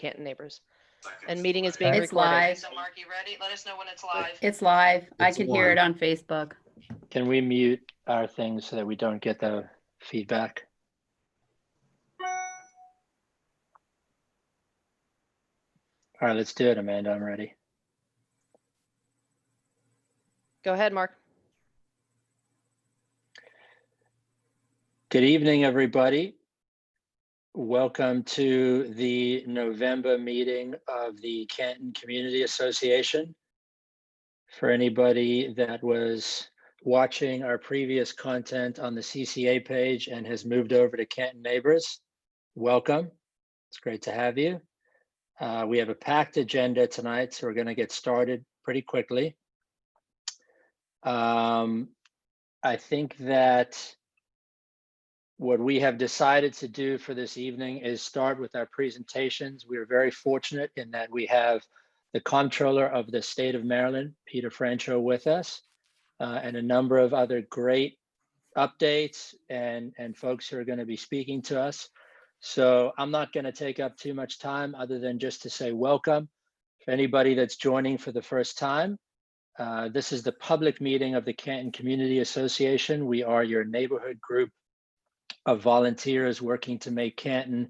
Canton neighbors. And meeting is being It's recorded. live. So Mark, you ready? Let us know when it's live. It's live. I It's can hear it live. on Facebook. Can we mute our things so that we don't get the feedback? All right, let's do it, Amanda. I'm ready. Go ahead, Mark. Good evening, everybody. Welcome to the November meeting of the Canton Community Association. For anybody that was watching our previous content on the CCA page and has moved over to Canton Neighbors, welcome. It's great to have you. We have a packed agenda tonight, so we're going to get started pretty quickly. I think that what we have decided to do for this evening is start with our presentations. We are very fortunate in that we have the Comptroller of the state of Maryland, Peter Franchot, with us, and a number of other great updates and folks who are going to be speaking to us. So I'm not going to take up too much time other than just to say welcome. For anybody that's joining for the first time, this is the public meeting of the Canton Community Association. We are your neighborhood group of volunteers working to make Canton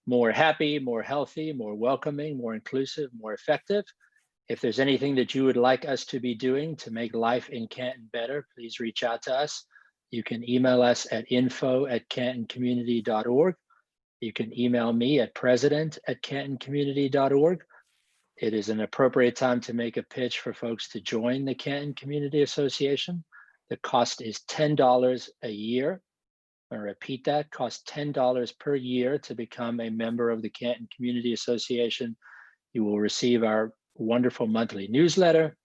more happy, more healthy, more welcoming, more inclusive, more effective. If there's anything that you would like us to be doing to make life in Canton better, please reach out to us. You can email us at info@cantoncommunity.org. You can email me at president@cantoncommunity.org. It is an appropriate time to make a pitch for folks to join the Canton Community Association. The cost is $10 a year. I repeat that, costs $10 per year to become a member of the Canton Community Association. You will receive our wonderful monthly newsletter,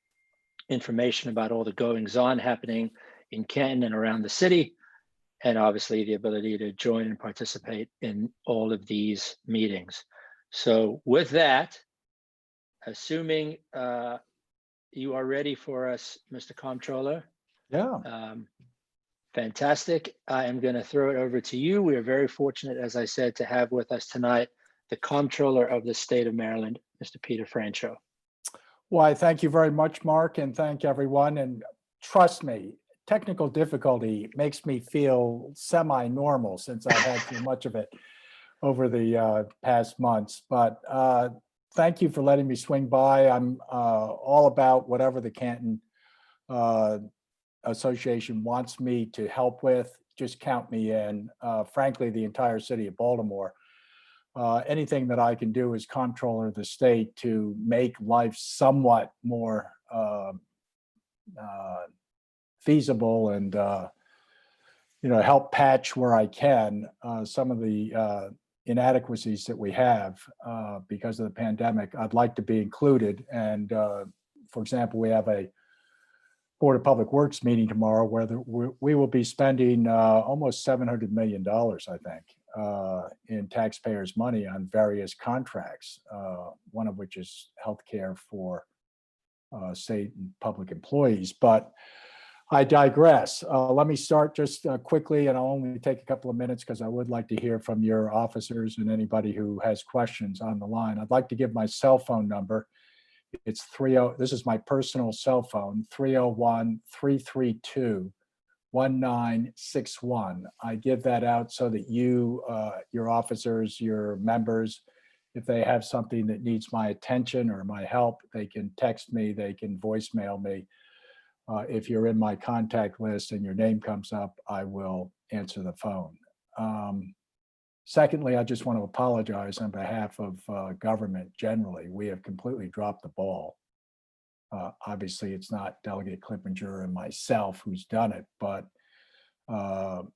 information about all the goings on happening in Canton and around the city, and obviously the ability to join and participate in all of these meetings. So with that, assuming you are ready for us, Mr. Comptroller. Yeah. Fantastic. I am going to throw it over to you. We are very fortunate, as I said, to have with us tonight the Comptroller of the state of Maryland, Mr. Peter Franchot. Why, thank you very much, Mark, and thank everyone. And trust me, technical difficulty makes me feel semi-normal since I've had so much of it over the past months. But thank you for letting me swing by. I'm all about whatever the Canton Association wants me to help with. Just count me in. Frankly, the entire city of Baltimore. Anything that I can do as Comptroller of the state to make life somewhat more feasible and help patch where I can some of the inadequacies that we have because of the pandemic, I'd like to be included. And for example, we have a Board of Public Works meeting tomorrow where we will be spending almost $700 million, I think, in taxpayers' money on various contracts, one of which is healthcare for state and public employees. But I digress. Let me start just quickly, and I'll only take a couple of minutes because I would like to hear from your officers and anybody who has questions on the line. I'd like to give my cell phone number. It's this is my personal cell phone, 301-332-1961. I give that out so that you, your officers, your members, if they have something that needs my attention or my help, they can text me, they can voicemail me. If you're in my contact list and your name comes up, I will answer the phone. Secondly, I just want to apologize on behalf of government generally. We have completely dropped the ball. Obviously, it's not Delegate Clippinger and myself who's done it, but the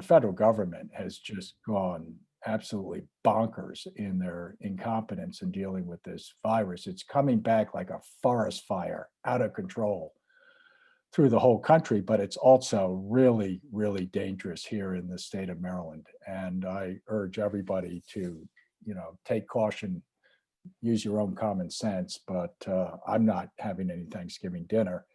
federal government has just gone absolutely bonkers in their incompetence in dealing with this virus. It's coming back like a forest fire, out of control through the whole country, but it's also really, really dangerous here in the state of Maryland. And I urge everybody to, take caution, use your own common sense, but I'm not having any Thanksgiving dinner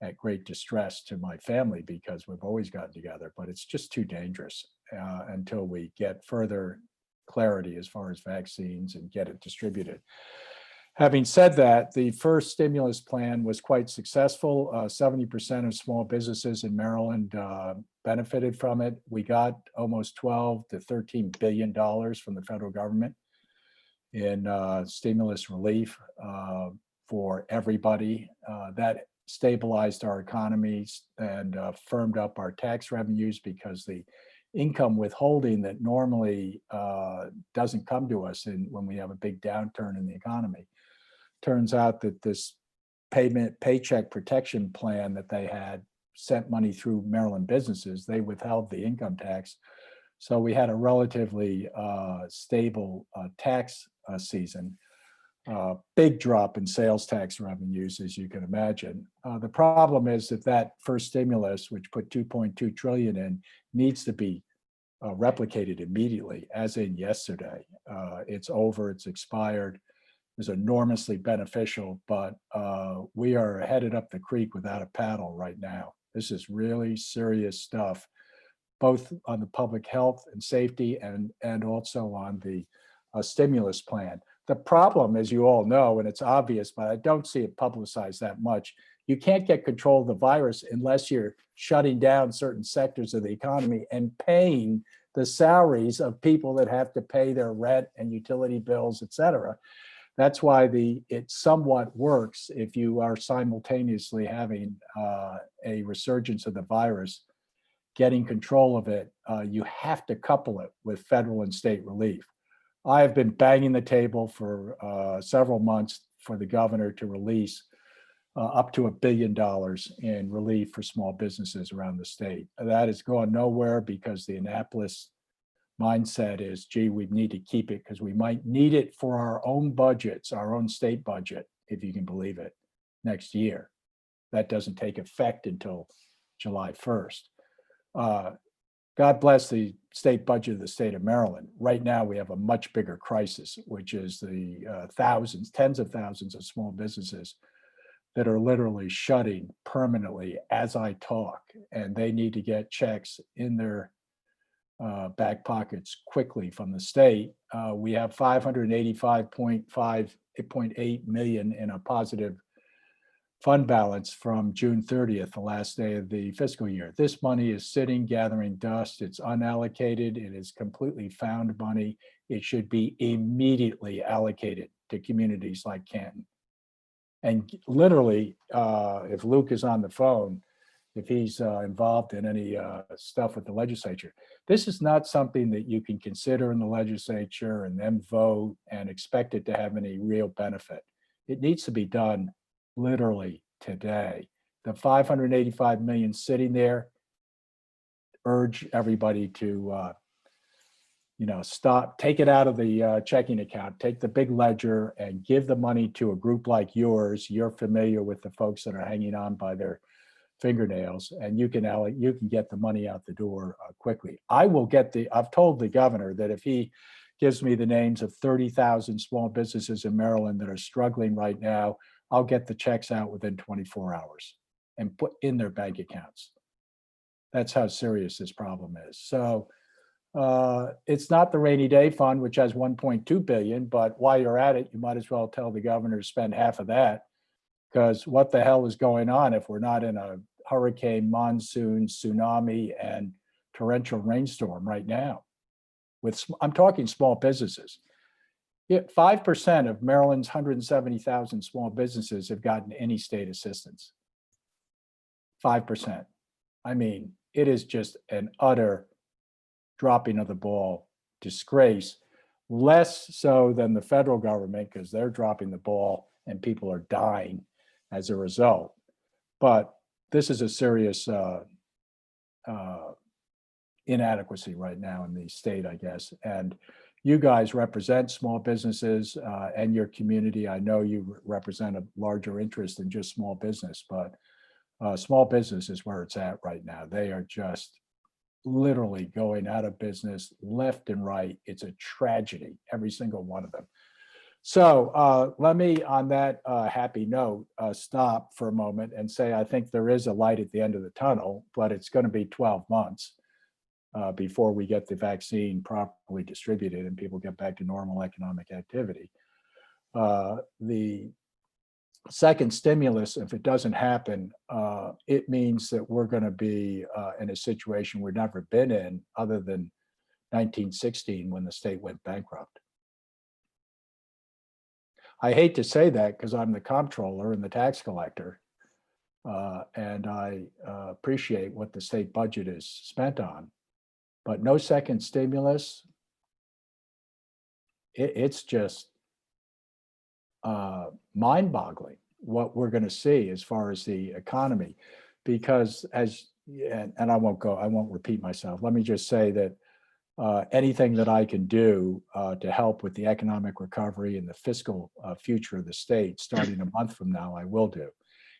at great distress to my family because we've always gotten together, but it's just too dangerous until we get further clarity as far as vaccines and get it distributed. Having said that, the first stimulus plan was quite successful. 70% of small businesses in Maryland benefited from it. We got almost 12 to $13 billion from the federal government in stimulus relief for everybody. That stabilized our economies and firmed up our tax revenues, because the income withholding that normally doesn't come to us when we have a big downturn in the economy. Turns out that this paycheck protection plan that they had sent money through Maryland businesses. They withheld the income tax. So we had a relatively stable tax season. Big drop in sales tax revenues, as you can imagine. The problem is that first stimulus, which put 2.2 trillion in, needs to be replicated immediately, as in yesterday. It's over, it's expired. Is enormously beneficial, but we are headed up the creek without a paddle right now. This is really serious stuff, both on the public health and safety and also on the stimulus plan. The problem, as you all know, and it's obvious, but I don't see it publicized that much, you can't get control of the virus unless you're shutting down certain sectors of the economy and paying the salaries of people that have to pay their rent and utility bills, et cetera. That's why it somewhat works if you are simultaneously having a resurgence of the virus, getting control of it. You have to couple it with federal and state relief. I have been banging the table for several months for the governor to release up to $1 billion in relief for small businesses around the state. That is going nowhere because the Annapolis mindset is, gee, we need to keep it because we might need it for our own budgets, our own state budget, if you can believe it, next year. That doesn't take effect until July 1st. God bless the state budget of the state of Maryland. Right now, we have a much bigger crisis, which is the tens of thousands of small businesses that are literally shutting permanently as I talk, and they need to get checks in their back pockets quickly from the state. We have 585.8 million in a positive fund balance from June 30th, the last day of the fiscal year. This money is sitting, gathering dust. It's unallocated. It is completely found money. It should be immediately allocated to communities like Canton. And literally, if Luke is on the phone, if he's involved in any stuff with the legislature, this is not something that you can consider in the legislature and then vote and expect it to have any real benefit. It needs to be done literally today. The 585 million sitting there, urge everybody to stop, take it out of the checking account, take the big ledger and give the money to a group like yours. You're familiar with the folks that are hanging on by their fingernails, and you can get the money out the door quickly. I've told the governor that if he gives me the names of 30,000 small businesses in Maryland that are struggling right now, I'll get the checks out within 24 hours and put in their bank accounts. That's how serious this problem is. So it's not the rainy day fund, which has 1.2 billion, but while you're at it, you might as well tell the governor to spend half of that, because what the hell is going on if we're not in a hurricane, monsoon, tsunami, and torrential rainstorm right now? I'm talking small businesses. 5% of Maryland's 170,000 small businesses have gotten any state assistance. 5%. I mean, it is just an utter dropping of the ball disgrace, less so than the federal government because they're dropping the ball and people are dying as a result. But this is a serious inadequacy right now in the state, I guess. And you guys represent small businesses and your community. I know you represent a larger interest than just small business, but small business is where it's at right now. They are just literally going out of business left and right. It's a tragedy, every single one of them. So let me, on that happy note, stop for a moment and say I think there is a light at the end of the tunnel, but it's going to be 12 months. before we get the vaccine properly distributed and people get back to normal economic activity. The second stimulus, if it doesn't happen, it means that we're going to be in a situation we've never been in other than 1916 when the state went bankrupt. I hate to say that because I'm the comptroller and the tax collector, and I appreciate what the state budget is spent on, but no second stimulus, it's just mind-boggling what we're going to see as far as the economy, because and I won't repeat myself. Let me just say that anything that I can do to help with the economic recovery and the fiscal future of the state starting a month from now, I will do.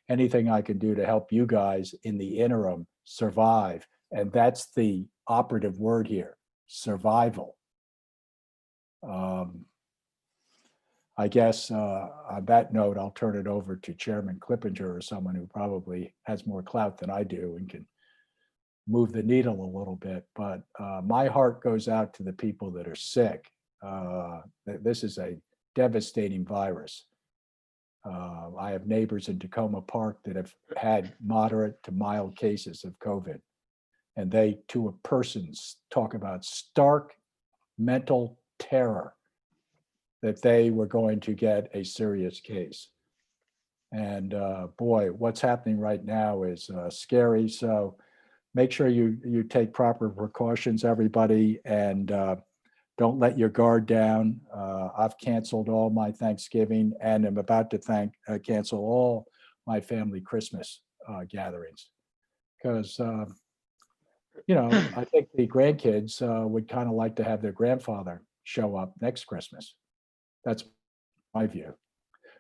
Anything I can do to help you guys in the interim survive. And that's the operative word here, survival. I guess on that note, I'll turn it over to Chairman Clippinger or someone who probably has more clout than I do and can move the needle a little bit. But my heart goes out to the people that are sick. This is a devastating virus. I have neighbors in Tacoma Park that have had moderate to mild cases of COVID. And they, to a person, talk about stark mental terror that they were going to get a serious case. And boy, what's happening right now is scary. So make sure you take proper precautions, everybody, and don't let your guard down. I've canceled all my Thanksgiving and I'm about to cancel all my family Christmas gatherings because, I think the grandkids would kind of like to have their grandfather show up next Christmas. That's my view.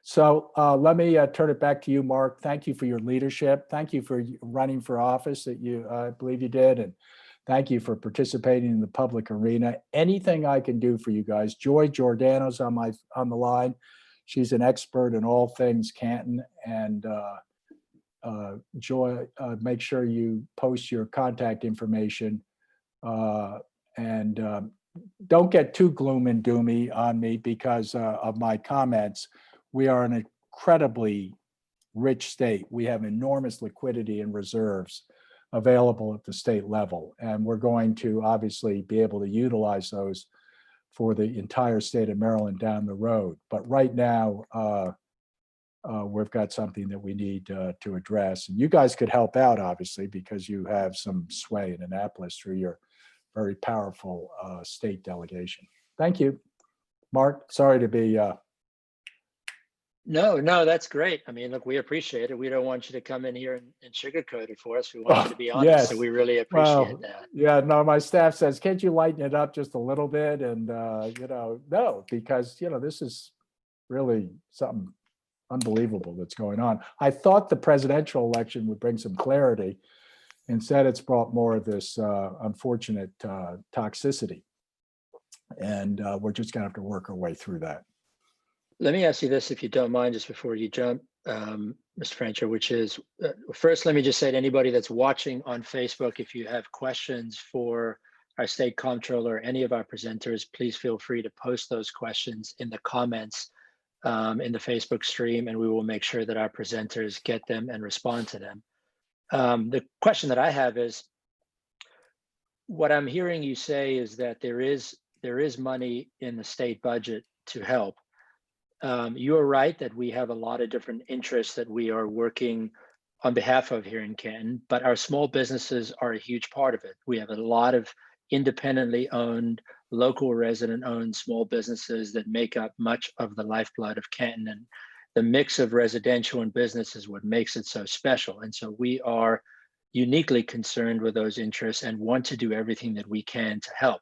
So let me turn it back to you, Mark. Thank you for your leadership. Thank you for running for office that I believe you did. And thank you for participating in the public arena. Anything I can do for you guys. Joy Giordano's on the line. She's an expert in all things Canton. And Joy, make sure you post your contact information. And don't get too gloom and doomy on me because of my comments. We are an incredibly rich state. We have enormous liquidity and reserves available at the state level. And we're going to obviously be able to utilize those for the entire state of Maryland down the road. But right now, we've got something that we need to address. And you guys could help out, obviously, because you have some sway in Annapolis through your very powerful state delegation. Thank you. Mark, sorry to be No, that's great. I mean, look, we appreciate it. We don't want you to come in here and sugarcoat it for us. We want you to be honest. Yes. So we really appreciate that. Yeah, no, my staff says, can't you lighten it up just a little bit? And, no, because, this is really something unbelievable that's going on. I thought the presidential election would bring some clarity. Instead, it's brought more of this unfortunate toxicity. And we're just going to have to work our way through that. Let me ask you this, if you don't mind, just before you jump, Mr. Franchot, which is, first, let me just say to anybody that's watching on Facebook, if you have questions for our state comptroller or any of our presenters, please feel free to post those questions in the comments in the Facebook stream, and we will make sure that our presenters get them and respond to them. The question that I have is, what I'm hearing you say is that there is money in the state budget to help. You are right that we have a lot of different interests that we are working on behalf of here in Canton, but our small businesses are a huge part of it. We have a lot of independently owned, local resident owned small businesses that make up much of the lifeblood of Canton, and the mix of residential and business is what makes it so special. And so we are uniquely concerned with those interests and want to do everything that we can to help.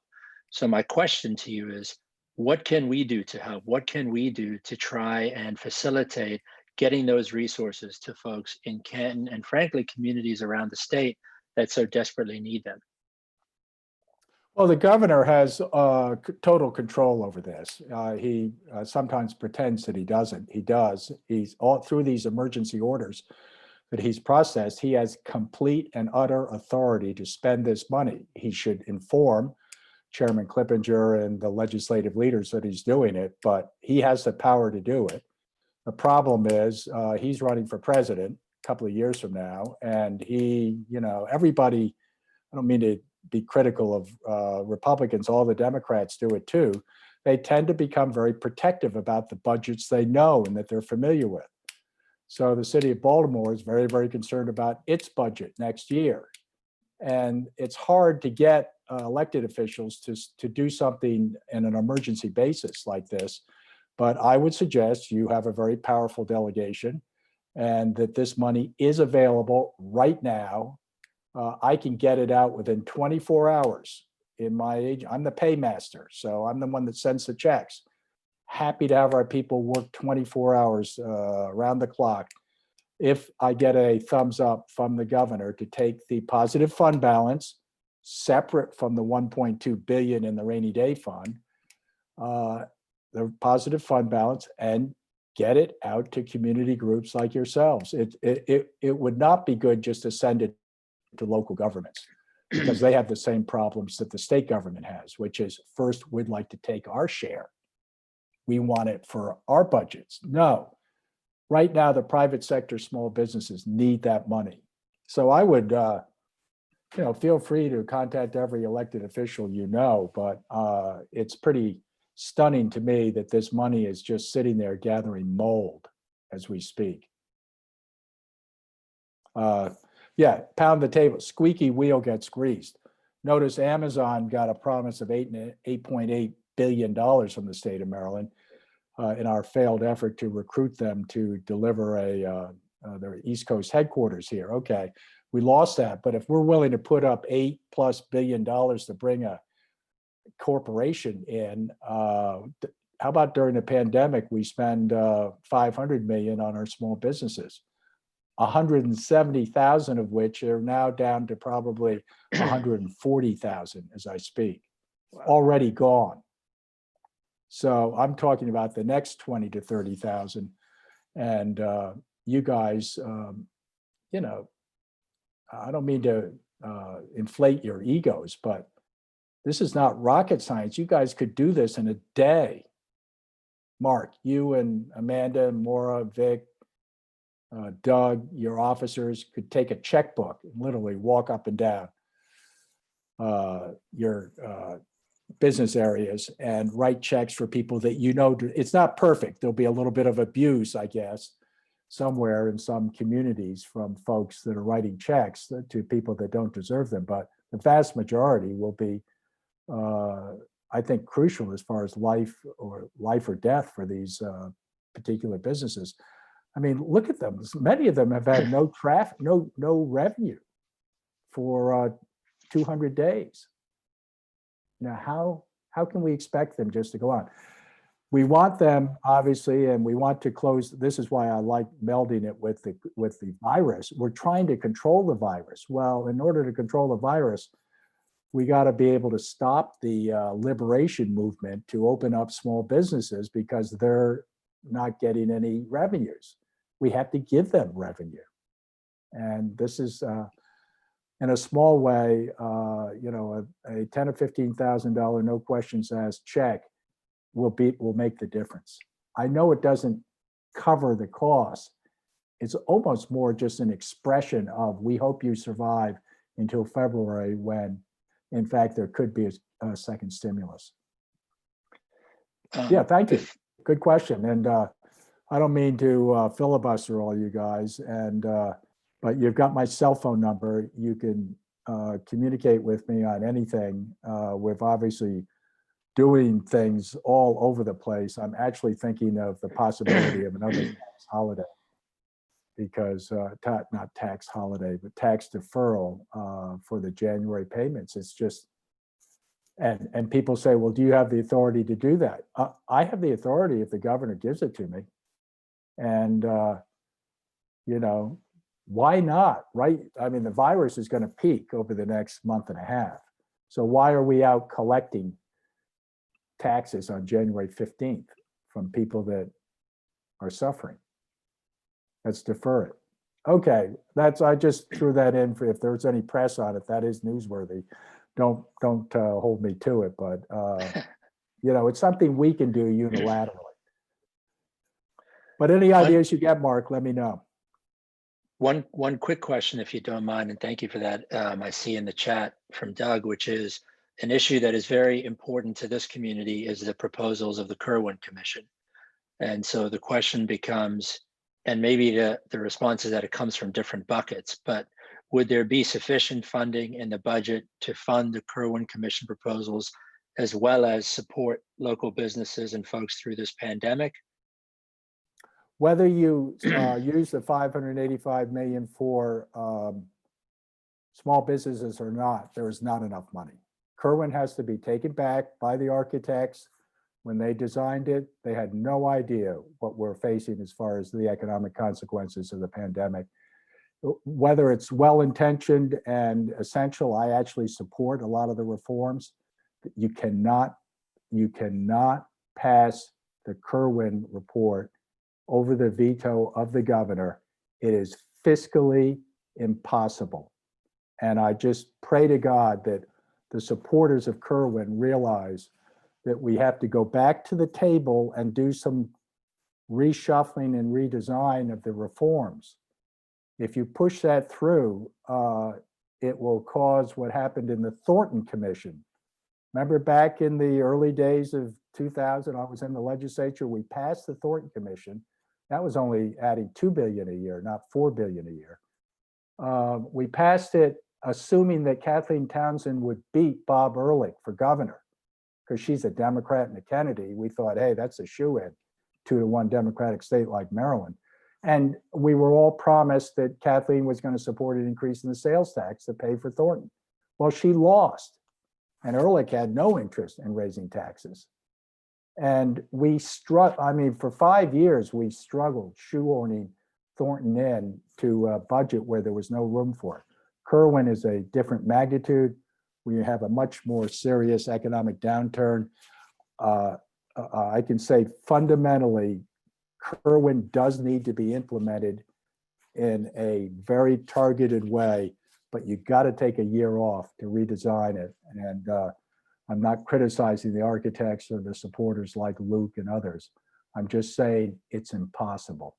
So my question to you is, what can we do to help? What can we do to try and facilitate getting those resources to folks in Canton and frankly, communities around the state that so desperately need them? Well, the governor has total control over this. He sometimes pretends that he doesn't. He does. He's all through these emergency orders that he's processed, he has complete and utter authority to spend this money. He should inform Chairman Clippinger and the legislative leaders that he's doing it, but he has the power to do it. The problem is he's running for president a couple of years from now, and he, everybody, I don't mean to be critical of Republicans, all the Democrats do it too. They tend to become very protective about the budgets they know and that they're familiar with. So the city of Baltimore is very, very concerned about its budget next year. And it's hard to get elected officials to do something in an emergency basis like this. But I would suggest you have a very powerful delegation and that this money is available right now. I can get it out within 24 hours in my age. I'm the paymaster, so I'm the one that sends the checks. Happy to have our people work 24 hours around the clock. If I get a thumbs up from the governor to take the positive fund balance separate from the 1.2 billion in the rainy day fund, the positive fund balance, and get it out to community groups like yourselves. It would not be good just to send it to local governments because they have the same problems that the state government has, which is first, we'd like to take our share. We want it for our budgets. No, right now, the private sector, small businesses need that money. So I would, feel free to contact every elected official but it's pretty stunning to me that this money is just sitting there gathering mold as we speak. Pound the table, squeaky wheel gets greased. Notice Amazon got a promise of $8.8 billion from the state of Maryland in our failed effort to recruit them to deliver their East Coast headquarters here. Okay, we lost that, but if we're willing to put up $8+ billion to bring a corporation in, how about during the pandemic, we spend 500 million on our small businesses, 170,000 of which are now down to probably 140,000 as I speak, already gone. So I'm talking about the next 20 to 30,000. And you guys, I don't mean to inflate your egos, but this is not rocket science. You guys could do this in a day. Mark, you and Amanda, Maura, Vic, Doug, your officers could take a checkbook and literally walk up and down your business areas and write checks for people that it's not perfect. There'll be a little bit of abuse, I guess, somewhere in some communities from folks that are writing checks to people that don't deserve them. But the vast majority will be, I think, crucial as far as life or death for these particular businesses. I mean, look at them. Many of them have had no traffic, no revenue for 200 days. Now, how can we expect them just to go on? We want them, obviously, and we want to close. This is why I like melding it with the virus. We're trying to control the virus. Well, in order to control the virus, we got to be able to stop the liberation movement to open up small businesses because they're not getting any revenues. We have to give them revenue. And this is, in a small way, a $10,000 or $15,000 no questions asked check will make the difference. I know it doesn't cover the cost. It's almost more just an expression of, we hope you survive until February when, in fact, there could be a second stimulus. Yeah, thank you. Good question. And I don't mean to filibuster all you guys, but you've got my cell phone number. You can communicate with me on anything. We've obviously doing things all over the place. I'm actually thinking of the possibility of another tax holiday because not tax holiday, but tax deferral for the January payments. It's just, and people say, well, do you have the authority to do that? I have the authority if the governor gives it to me. And, why not, right? I mean, the virus is going to peak over the next month and a half. So why are we out collecting taxes on January 15th from people that are suffering? Let's defer it. Okay, I just threw that in for if there's any press on it, that is newsworthy. Don't hold me to it, but it's something we can do unilaterally. But any ideas you get, Mark, let me know. One quick question, if you don't mind, and thank you for that. I see in the chat from Doug, which is an issue that is very important to this community is the proposals of the Kerwin Commission. And so the question becomes, and maybe the response is that it comes from different buckets, but would there be sufficient funding in the budget to fund the Kerwin Commission proposals as well as support local businesses and folks through this pandemic? Whether you use the 585 million for small businesses or not, there is not enough money. Kerwin has to be taken back by the architects. When they designed it, they had no idea what we're facing as far as the economic consequences of the pandemic. Whether it's well-intentioned and essential, I actually support a lot of the reforms. You cannot pass the Kerwin report over the veto of the governor. It is fiscally impossible. And I just pray to God that the supporters of Kerwin realize that we have to go back to the table and do some reshuffling and redesign of the reforms. If you push that through, it will cause what happened in the Thornton Commission. Remember back in the early days of 2000, I was in the legislature, we passed the Thornton Commission. That was only adding $2 billion a year, not $4 billion a year. We passed it assuming that Kathleen Townsend would beat Bob Ehrlich for governor, because she's a Democrat and a Kennedy. We thought, hey, that's a shoo-in, 2-1 Democratic state like Maryland. And we were all promised that Kathleen was going to support an increase in the sales tax to pay for Thornton. Well, she lost, and Ehrlich had no interest in raising taxes. And we for 5 years, we struggled shoehorning Thornton in to a budget where there was no room for it. Kerwin is a different magnitude. We have a much more serious economic downturn. I can say fundamentally, Kerwin does need to be implemented in a very targeted way, but you got to take a year off to redesign it. And I'm not criticizing the architects or the supporters like Luke and others. I'm just saying it's impossible.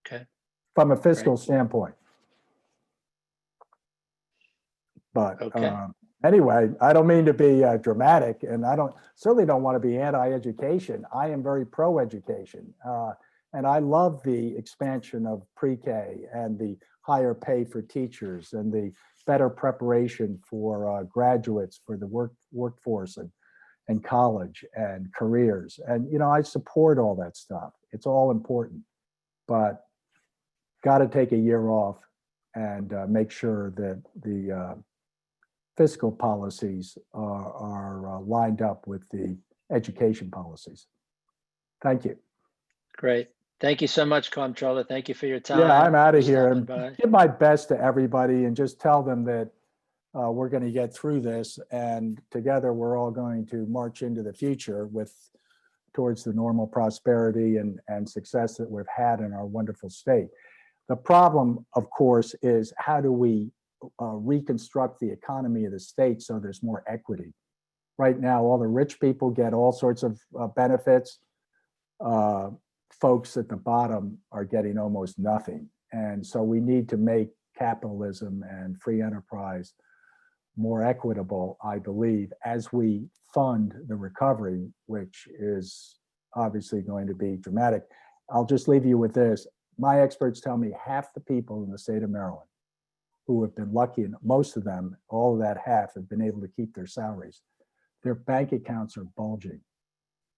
Okay. From a fiscal standpoint. But okay. Anyway, I don't mean to be dramatic, and I certainly don't want to be anti-education. I am very pro-education, and I love the expansion of pre-K and the higher pay for teachers and the better preparation for graduates for the workforce and college and careers. And I support all that stuff. It's all important, but got to take a year off and make sure that the fiscal policies are lined up with the education policies. Thank you. Great. Thank you so much, Comptroller. Thank you for your time. Yeah, I'm out of here. Stopping by. Give my best to everybody and just tell them that we're going to get through this, and together we're all going to march into the future towards the normal prosperity and success that we've had in our wonderful state. The problem, of course, is how do we reconstruct the economy of the state so there's more equity? Right now, all the rich people get all sorts of benefits. Folks at the bottom are getting almost nothing. And so we need to make capitalism and free enterprise more equitable, I believe, as we fund the recovery, which is obviously going to be dramatic. I'll just leave you with this. My experts tell me half the people in the state of Maryland who have been lucky, and most of them, all of that half, have been able to keep their salaries. Their bank accounts are bulging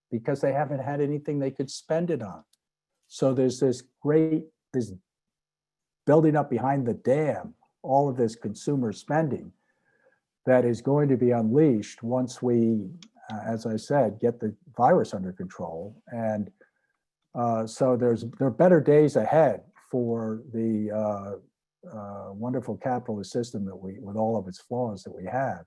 because they haven't had anything they could spend it on. So there's this building up behind the dam, all of this consumer spending that is going to be unleashed once we, as I said, get the virus under control. And so there are better days ahead for the wonderful capitalist system that with all of its flaws that we have.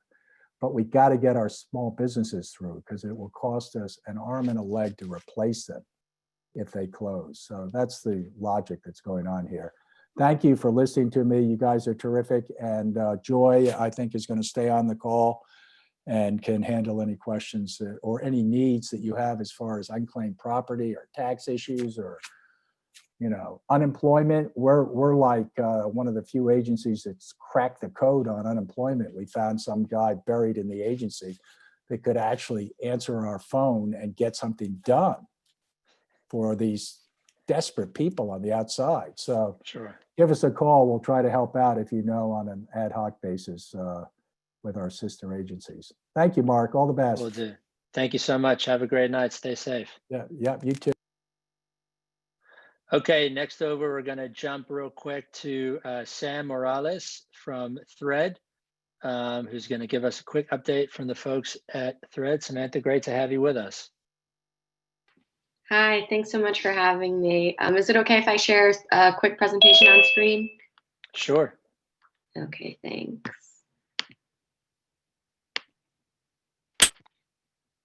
But we got to get our small businesses through, because it will cost us an arm and a leg to replace them. if they close. So that's the logic that's going on here. Thank you for listening to me. You guys are terrific. And Joy, I think, is going to stay on the call and can handle any questions or any needs that you have as far as unclaimed property or tax issues or, unemployment. We're like one of the few agencies that's cracked the code on unemployment. We found some guy buried in the agency that could actually answer our phone and get something done for these desperate people on the outside. So Sure. give us a call. We'll try to help out if you know on an ad hoc basis with our sister agencies. Thank you, Mark. All the best. Will do. Thank you so much. Have a great night. Stay safe. Yeah, you too. Okay, next over, we're going to jump real quick to Sam Morales from Thread, who's going to give us a quick update from the folks at Thread. Samantha, great to have you with us. Hi, thanks so much for having me. Is it okay if I share a quick presentation on screen? Sure. Okay, thanks.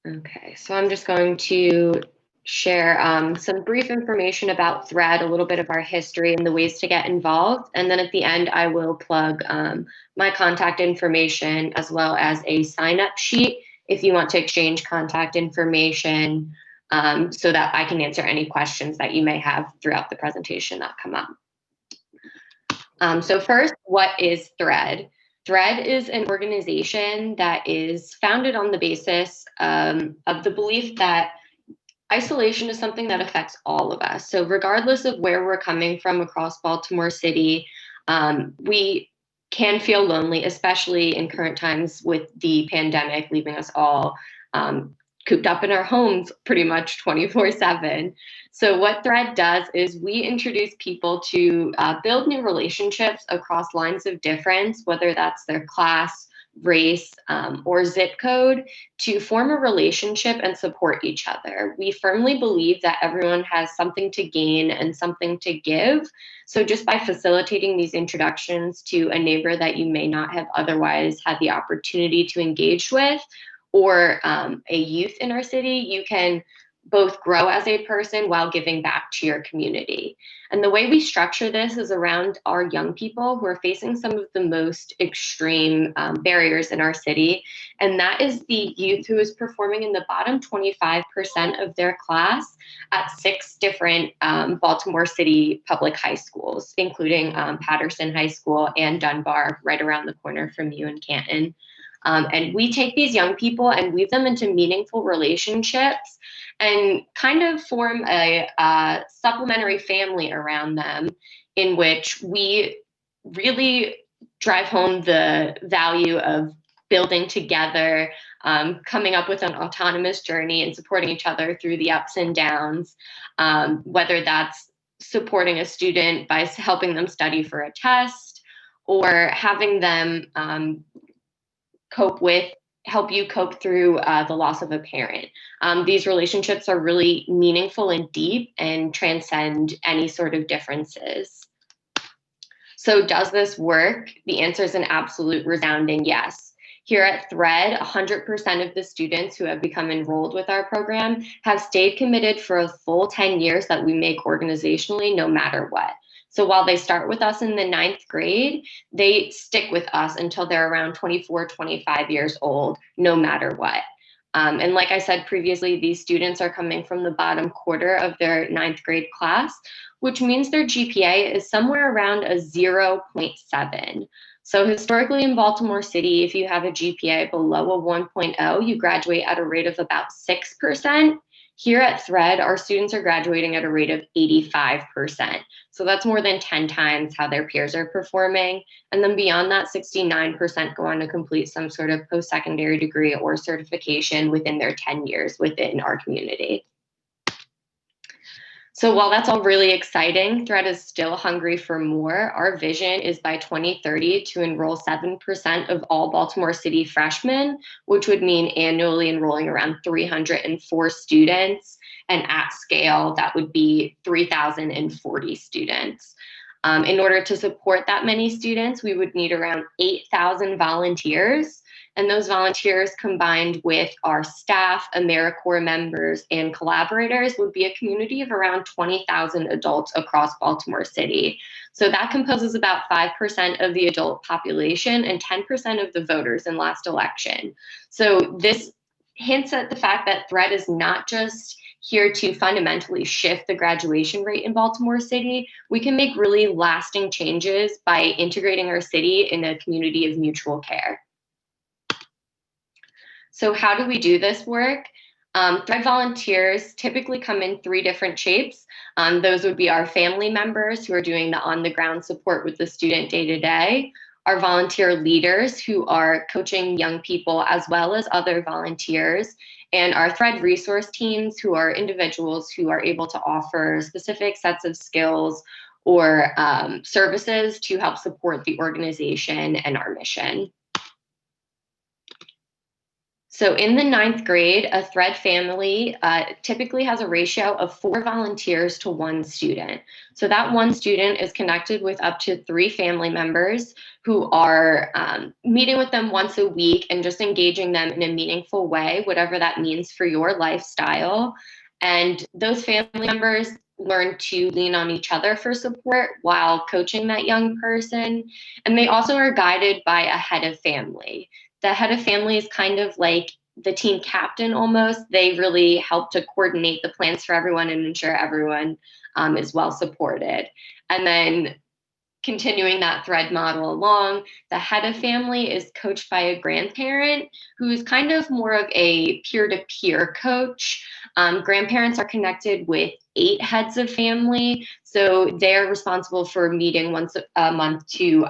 Okay, so I'm just going to share some brief information about Thread, a little bit of our history and the ways to get involved. And then at the end, I will plug my contact information as well as a sign-up sheet if you want to exchange contact information so that I can answer any questions that you may have throughout the presentation that come up. So first, what is Thread? Thread is an organization that is founded on the basis of the belief that isolation is something that affects all of us. So regardless of where we're coming from across Baltimore City, we can feel lonely, especially in current times with the pandemic, leaving us all cooped up in our homes pretty much 24/7. So what Thread does is we introduce people to build new relationships across lines of difference, whether that's their class, race, or zip code, to form a relationship and support each other. We firmly believe that everyone has something to gain and something to give. So just by facilitating these introductions to a neighbor that you may not have otherwise had the opportunity to engage with, or a youth in our city, you can both grow as a person while giving back to your community. And the way we structure this is around our young people who are facing some of the most extreme barriers in our city. And that is the youth who is performing in the bottom 25% of their class at 6 different Baltimore City public high schools, including Patterson High School and Dunbar, right around the corner from you in Canton. And we take these young people and weave them into meaningful relationships and kind of form a supplementary family around them, in which we really drive home the value of building together, coming up with an autonomous journey and supporting each other through the ups and downs, whether that's supporting a student by helping them study for a test or having them help you cope through the loss of a parent. These relationships are really meaningful and deep and transcend any sort of differences. So does this work? The answer is an absolute resounding yes. Here at Thread, 100% of the students who have become enrolled with our program have stayed committed for a full 10 years that we make organizationally, no matter what. So while they start with us in the 9th grade, they stick with us until they're around 24, 25 years old, no matter what. And like I said previously, these students are coming from the bottom quarter of their 9th grade class, which means their GPA is somewhere around a 0.7. So historically in Baltimore City, if you have a GPA below a 1.0, you graduate at a rate of about 6%. Here at Thread, our students are graduating at a rate of 85%. So that's more than 10 times how their peers are performing. And then beyond that, 69% go on to complete some sort of post-secondary degree or certification within their 10 years within our community. So while that's all really exciting, Thread is still hungry for more. Our vision is by 2030 to enroll 7% of all Baltimore City freshmen, which would mean annually enrolling around 304 students. And at scale, that would be 3,040 students. In order to support that many students, we would need around 8,000 volunteers. And those volunteers combined with our staff, AmeriCorps members, and collaborators would be a community of around 20,000 adults across Baltimore City. So that composes about 5% of the adult population and 10% of the voters in last election. So this hints at the fact that Thread is not just here to fundamentally shift the graduation rate in Baltimore City. We can make really lasting changes by integrating our city in a community of mutual care. So how do we do this work? Thread volunteers typically come in 3 different shapes. Those would be our family members who are doing the on-the-ground support with the student day-to-day, our volunteer leaders who are coaching young people as well as other volunteers, and our Thread resource teams who are individuals who are able to offer specific sets of skills or services to help support the organization and our mission. So in the 9th grade, a Thread family typically has a ratio of 4 volunteers to 1 student. So that 1 student is connected with up to 3 family members who are meeting with them once a week and just engaging them in a meaningful way, whatever that means for your lifestyle. And those family members learn to lean on each other for support while coaching that young person. And they also are guided by a head of family. The head of family is kind of like the team captain almost. They really help to coordinate the plans for everyone and ensure everyone is well supported. And then continuing that Thread model along, the head of family is coached by a grandparent who's kind of more of a peer-to-peer coach. Grandparents are connected with 8 heads of family, so they're responsible for meeting once a month to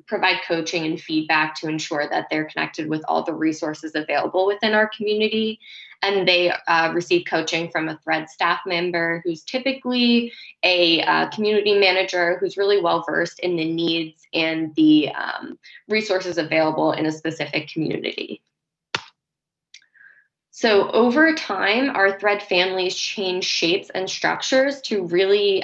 provide coaching and feedback to ensure that they're connected with all the resources available within our community. And they receive coaching from a Thread staff member who's typically a community manager who's really well versed in the needs and the resources available in a specific community. So over time, our Thread families change shapes and structures to really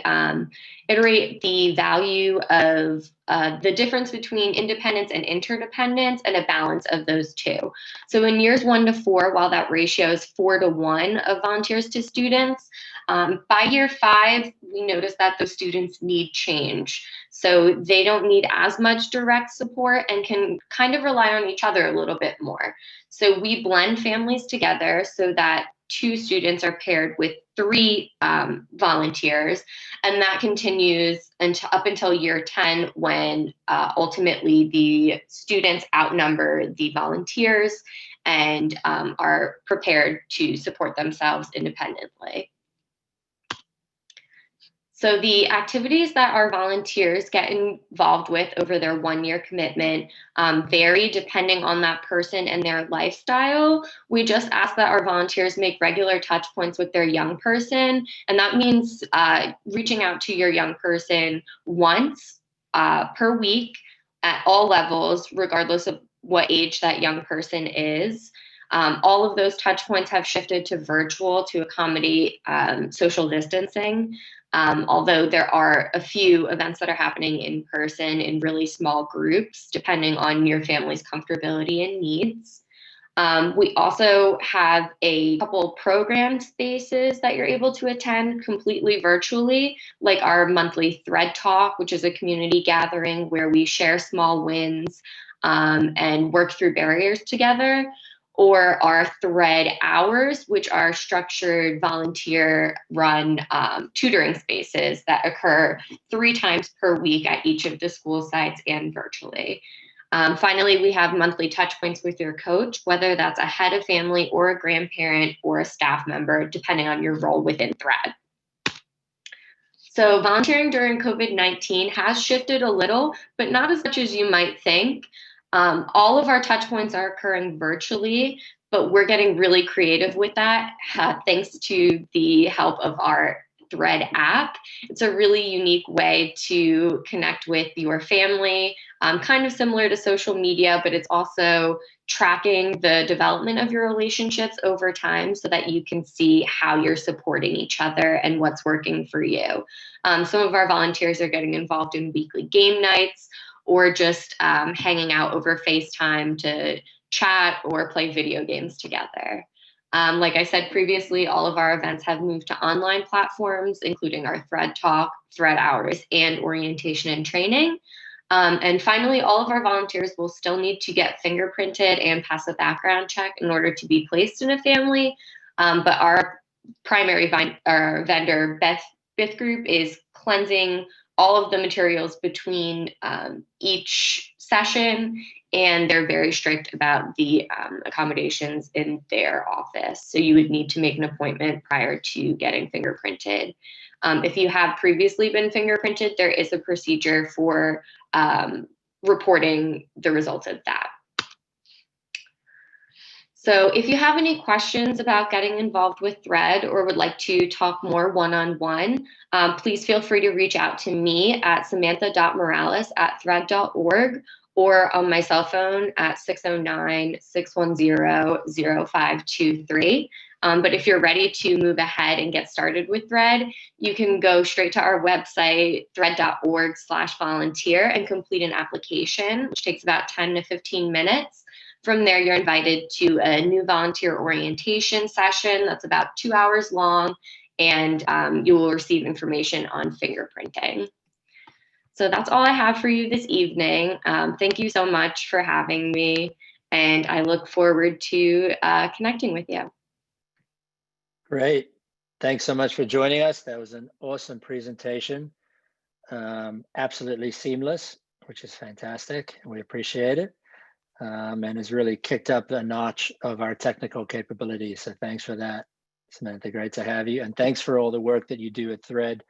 iterate the value of the difference between independence and interdependence and a balance of those 2. So in years 1 to 4, while that ratio is 4 to 1 of volunteers to students, by year 5, we notice that those students need change. So they don't need as much direct support and can kind of rely on each other a little bit more. So we blend families together so that 2 students are paired with 3 volunteers, and that continues up until year 10 when ultimately the students outnumber the volunteers and are prepared to support themselves independently. So the activities that our volunteers get involved with over their 1-year commitment vary depending on that person and their lifestyle. We just ask that our volunteers make regular touch points with their young person, and that means reaching out to your young person once per week at all levels, regardless of what age that young person is. All of those touch points have shifted to virtual to accommodate social distancing. Although there are a few events that are happening in person in really small groups, depending on your family's comfortability and needs. We also have a couple program spaces that you're able to attend completely virtually, like our monthly Thread Talk, which is a community gathering where we share small wins and work through barriers together, or our Thread Hours, which are structured volunteer-run tutoring spaces that occur 3 times per week at each of the school sites and virtually. Finally, we have monthly touch points with your coach, whether that's a head of family or a grandparent or a staff member, depending on your role within Thread. So volunteering during COVID-19 has shifted a little, but not as much as you might think. All of our touch points are occurring virtually, but we're getting really creative with that thanks to the help of our Thread app. It's a really unique way to connect with your family, kind of similar to social media, but it's also tracking the development of your relationships over time so that you can see how you're supporting each other and what's working for you. Some of our volunteers are getting involved in weekly game nights or just hanging out over FaceTime to chat or play video games together. Like I said previously, all of our events have moved to online platforms, including our Thread Talk, Thread Hours, and orientation and training. And finally, all of our volunteers will still need to get fingerprinted and pass a background check in order to be placed in a family. But our primary vendor, Bith Group, is cleansing all of the materials between each session, and they're very strict about the accommodations in their office. So you would need to make an appointment prior to getting fingerprinted. If you have previously been fingerprinted, there is a procedure for reporting the results of that. So if you have any questions about getting involved with Thread or would like to talk more one-on-one, please feel free to reach out to me at samantha.morales@thread.org or on my cell phone at 609-610-0523. But if you're ready to move ahead and get started with Thread, you can go straight to our website, thread.org/volunteer, and complete an application, which takes about 10 to 15 minutes. From there, you're invited to a new volunteer orientation session that's about 2 hours long, and you will receive information on fingerprinting. So that's all I have for you this evening. Thank you so much for having me, and I look forward to connecting with you. Great. Thanks so much for joining us. That was an awesome presentation. Absolutely seamless, which is fantastic. We appreciate it. And has really kicked up the notch of our technical capabilities. So thanks for that, Samantha. Great to have you. And thanks for all the work that you do at Thread.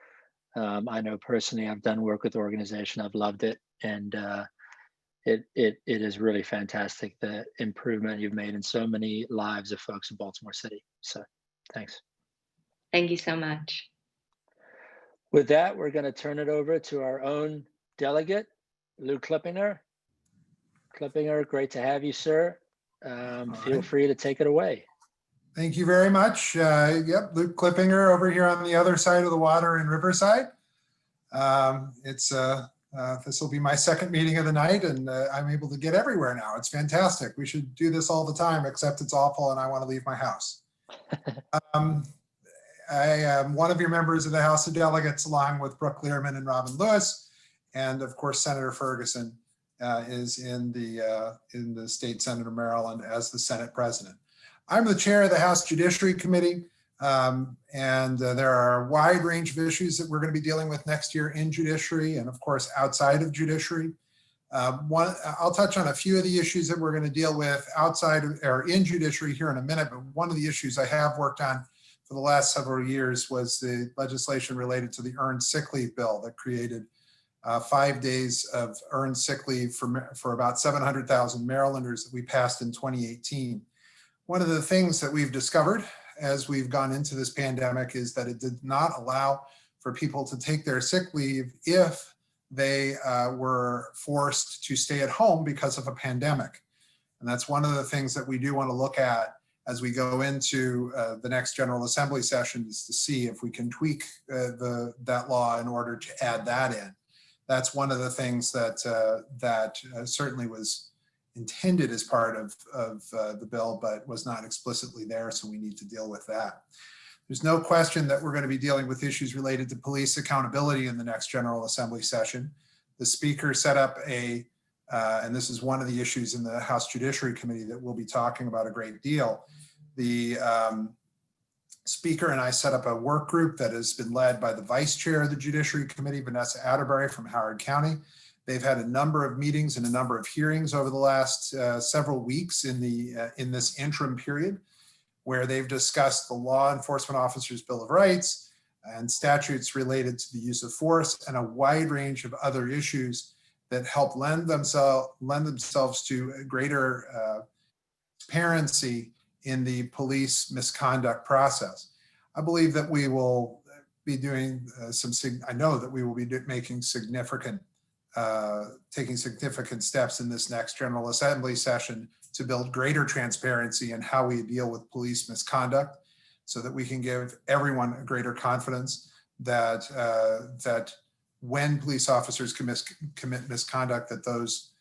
I know personally, I've done work with the organization. I've loved it. And it is really fantastic, the improvement you've made in so many lives of folks in Baltimore City. So thanks. Thank you so much. With that, we're going to turn it over to our own delegate, Lou Klippinger. Klippinger, great to have you, sir. Feel free to take it away. Thank you very much. Yep, Luke Klippinger over here on the other side of the water in Riverside. This will be my second meeting of the night, and I'm able to get everywhere now. It's fantastic. We should do this all the time, except it's awful and I want to leave my house. I am one of your members of the House of Delegates, along with Brooke Learman and Robin Lewis, and of course, Senator Ferguson is in the State Senate of Maryland as the Senate President. I'm the chair of the House Judiciary Committee, and there are a wide range of issues that we're going to be dealing with next year in judiciary and of course outside of judiciary. I'll touch on a few of the issues that we're going to deal with outside of, or in judiciary here in a minute, but one of the issues I have worked on for the last several years was the legislation related to the earned sick leave bill that created 5 days of earned sick leave for about 700,000 Marylanders that we passed in 2018. One of the things that we've discovered as we've gone into this pandemic is that it did not allow for people to take their sick leave if they were forced to stay at home because of a pandemic. And that's one of the things that we do want to look at as we go into the next General Assembly session, is to see if we can tweak that law in order to add that in. That's one of the things that certainly was intended as part of the bill, but was not explicitly there, so we need to deal with that. There's no question that we're going to be dealing with issues related to police accountability in the next General Assembly session. The Speaker set up and this is one of the issues in the House Judiciary Committee that we'll be talking about a great deal. The Speaker and I set up a work group that has been led by the Vice Chair of the Judiciary Committee, Vanessa Atterbury from Howard County. They've had a number of meetings and a number of hearings over the last several weeks in this interim period, where they've discussed the Law Enforcement Officers' Bill of Rights and statutes related to the use of force and a wide range of other issues that help lend themselves to a greater transparency in the police misconduct process. I believe that we will be doing I know that we will be taking significant steps in this next General Assembly session to build greater transparency in how we deal with police misconduct, so that we can give everyone a greater confidence that when police officers commit misconduct, that those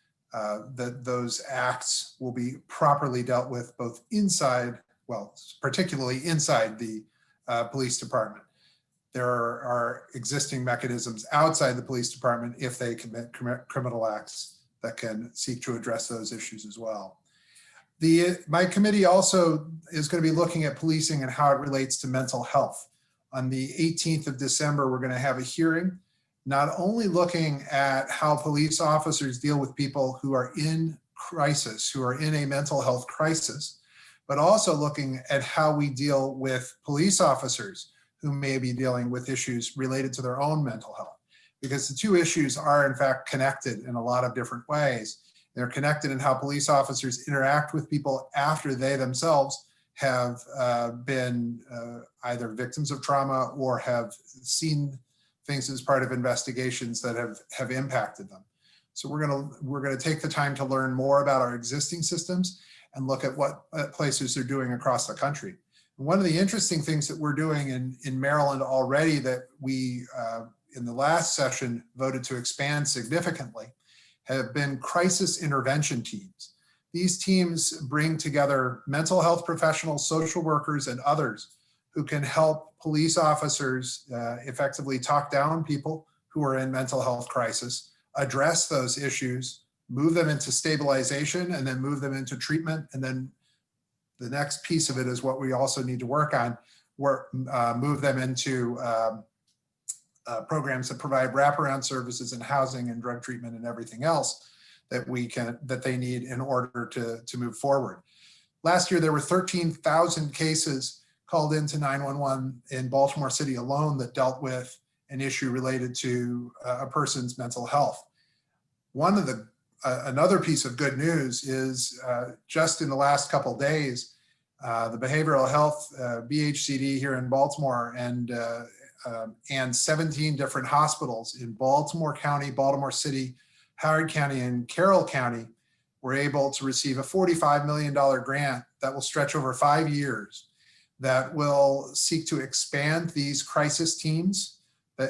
that those acts will be properly dealt with both inside, well, particularly inside the police department. There are existing mechanisms outside the police department if they commit criminal acts that can seek to address those issues as well. My committee also is going to be looking at policing and how it relates to mental health. On the 18th of December, we're going to have a hearing, not only looking at how police officers deal with people who are in crisis, who are in a mental health crisis, but also looking at how we deal with police officers who may be dealing with issues related to their own mental health. Because the two issues are in fact connected in a lot of different ways. They're connected in how police officers interact with people after they themselves have been either victims of trauma or have seen things as part of investigations that have impacted them. So we're gonna take the time to learn more about our existing systems and look at what places they're doing across the country. One of the interesting things that we're doing in Maryland already that we, in the last session, voted to expand significantly, have been crisis intervention teams. These teams bring together mental health professionals, social workers, and others who can help police officers effectively talk down people who are in mental health crisis, address those issues, move them into stabilization, and then move them into treatment. And then the next piece of it is what we also need to work on, move them into programs that provide wraparound services and housing and drug treatment and everything else that they need in order to move forward. Last year, there were 13,000 cases called into 911 in Baltimore City alone that dealt with an issue related to a person's mental health. Another piece of good news is just in the last couple of days, the behavioral health BHCD here in Baltimore and 17 different hospitals in Baltimore County, Baltimore City, Howard County, and Carroll County were able to receive a $45 million grant that will stretch over 5 years that will seek to expand these crisis teams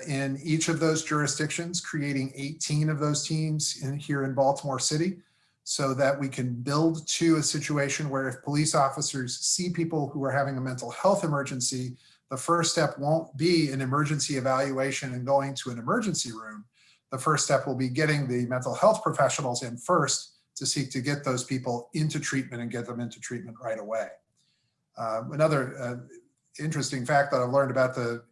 in each of those jurisdictions, creating 18 of those teams here in Baltimore City, so that we can build to a situation where if police officers see people who are having a mental health emergency, the first step won't be an emergency evaluation and going to an emergency room. The first step will be getting the mental health professionals in first to seek to get those people into treatment and get them into treatment right away. Another interesting fact that I've learned about the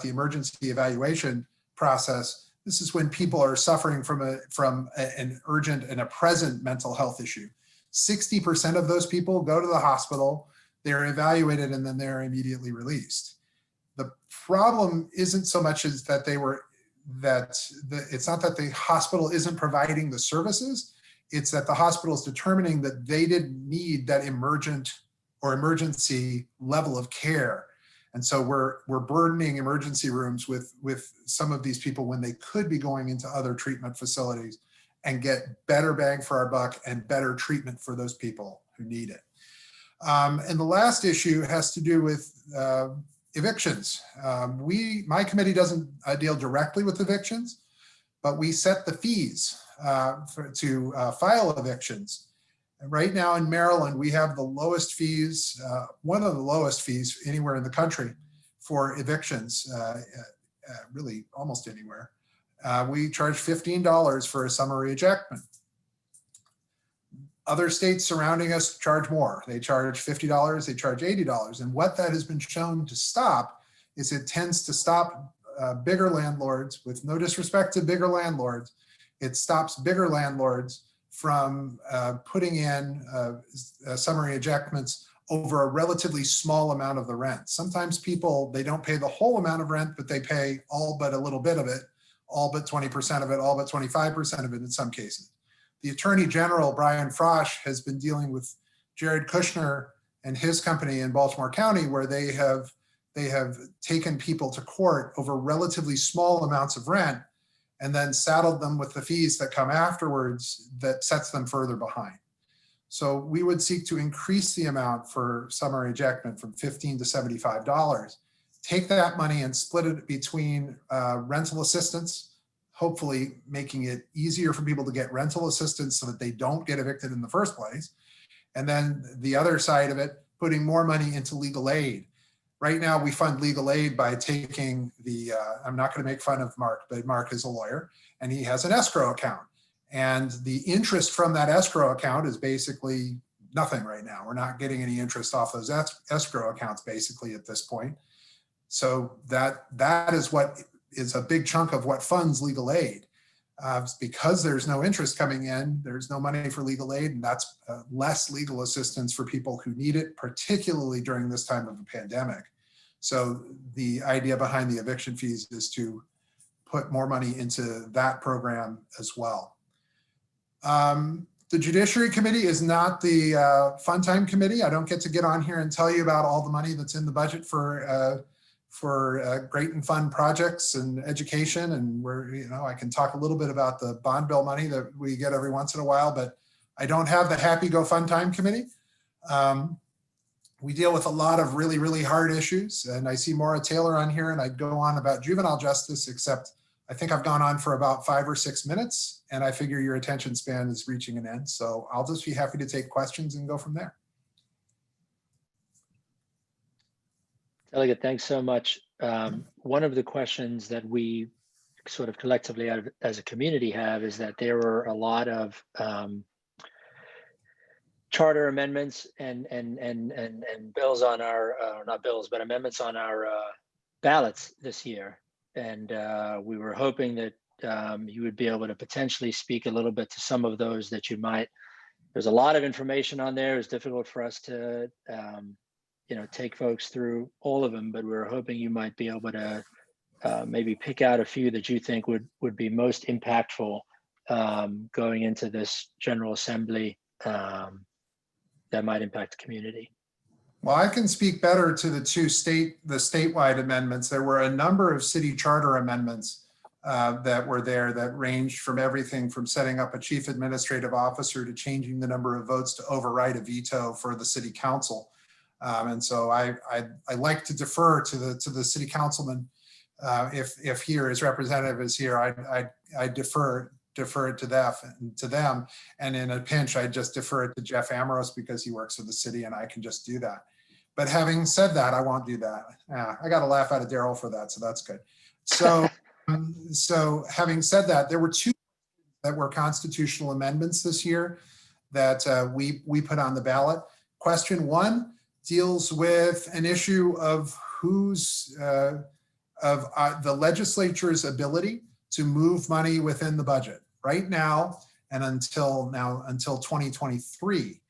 emergency evaluation process, this is when people are suffering from an urgent and a present mental health issue. 60% of those people go to the hospital, they're evaluated, and then they're immediately released. The problem isn't so much as that it's not that the hospital isn't providing the services, it's that the hospital is determining that they didn't need that emergent or emergency level of care. And so we're burdening emergency rooms with some of these people when they could be going into other treatment facilities and get better bang for our buck and better treatment for those people who need it. And the last issue has to do with evictions. My committee doesn't deal directly with evictions, but we set the fees to file evictions. And right now in Maryland, we have the lowest fees, one of the lowest fees anywhere in the country for evictions, really almost anywhere. We charge $15 for a summary ejectment. Other states surrounding us charge more. They charge $50, they charge $80. And what that has been shown to stop is it tends to stop bigger landlords, with no disrespect to bigger landlords, it stops bigger landlords from putting in summary ejectments over a relatively small amount of the rent. Sometimes people, they don't pay the whole amount of rent, but they pay all but a little bit of it, all but 20% of it, all but 25% of it in some cases. The Attorney General, Brian Franchot, has been dealing with Jared Kushner and his company in Baltimore County, where they have taken people to court over relatively small amounts of rent and then saddled them with the fees that come afterwards that sets them further behind. So we would seek to increase the amount for summary ejectment from $15 to $75. Take that money and split it between rental assistance, hopefully making it easier for people to get rental assistance so that they don't get evicted in the first place. And then the other side of it, putting more money into legal aid. Right now, we fund legal aid by taking the, I'm not going to make fun of Mark, but Mark is a lawyer and he has an escrow account. And the interest from that escrow account is basically nothing right now. We're not getting any interest off those escrow accounts basically at this point. So that is what is a big chunk of what funds legal aid. Because there's no interest coming in, there's no money for legal aid, and that's less legal assistance for people who need it, particularly during this time of a pandemic. So the idea behind the eviction fees is to put more money into that program as well. The Judiciary Committee is not the fun time committee. I don't get to get on here and tell you about all the money that's in the budget for great and fun projects and education. And I can talk a little bit about the bond bill money that we get every once in a while, but I don't have the Happy Go Fun Time Committee. We deal with a lot of really, really hard issues. And I see Maura Taylor on here, and I'd go on about juvenile justice, except I think I've gone on for about 5 or 6 minutes, and I figure your attention span is reaching an end. So I'll just be happy to take questions and go from there. Delegate, thanks so much. One of the questions that we sort of collectively as a community have is that there were a lot of charter amendments and bills on our, not bills, but amendments on our ballots this year. And we were hoping that you would be able to potentially speak a little bit to some of those that you might. There's a lot of information on there. It's difficult for us to take folks through all of them, but we're hoping you might be able to maybe pick out a few that you think would be most impactful going into this General Assembly that might impact the community. Well, I can speak better to the statewide amendments. There were a number of city charter amendments that were there that ranged from everything from setting up a chief administrative officer to changing the number of votes to override a veto for the city council. And so I like to defer to the city councilman if his representative is here. I defer it to them, and in a pinch I just defer it to Jeff Amorous because he works for the city and I can just do that. But having said that, I won't do that. I got a laugh out of Daryl for that, so that's good. So so having said that, there were 2 that were constitutional amendments this year that we put on the ballot. Question 1 deals with an issue of the legislature's ability to move money within the budget. Right now and until 2023,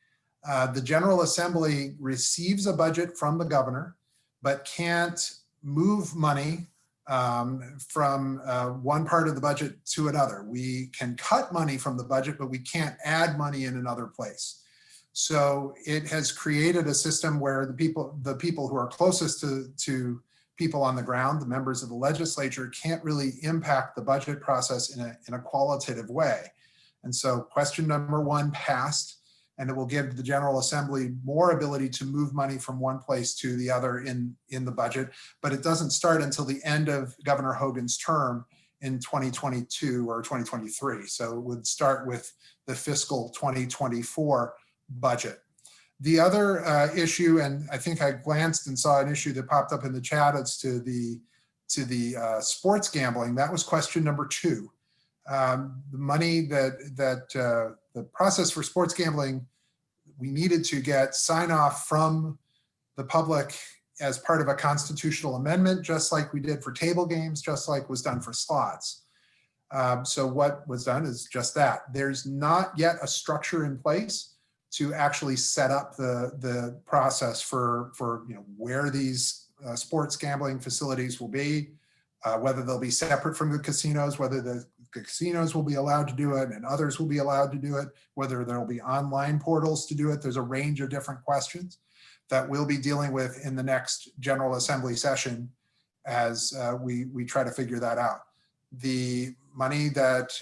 the General Assembly receives a budget from the governor, but can't move money from one part of the budget to another. We can cut money from the budget, but we can't add money in another place. So it has created a system where the people who are closest to people on the ground, the members of the legislature, can't really impact the budget process in a qualitative way. And so question number 1 passed, and it will give the General Assembly more ability to move money from one place to the other in the budget, but it doesn't start until the end of Governor Hogan's term in 2022 or 2023. So it would start with the fiscal 2024 budget. The other issue, and I think I glanced and saw an issue that popped up in the chat, it's to the sports gambling. That was question number 2. The money the process for sports gambling, we needed to get sign off from the public as part of a constitutional amendment, just like we did for table games, just like was done for slots. So what was done is just that. There's not yet a structure in place to actually set up the process for where these sports gambling facilities will be, whether they'll be separate from the casinos, whether the casinos will be allowed to do it and others will be allowed to do it, whether there'll be online portals to do it. There's a range of different questions that we'll be dealing with in the next General Assembly session as we try to figure that out. The money that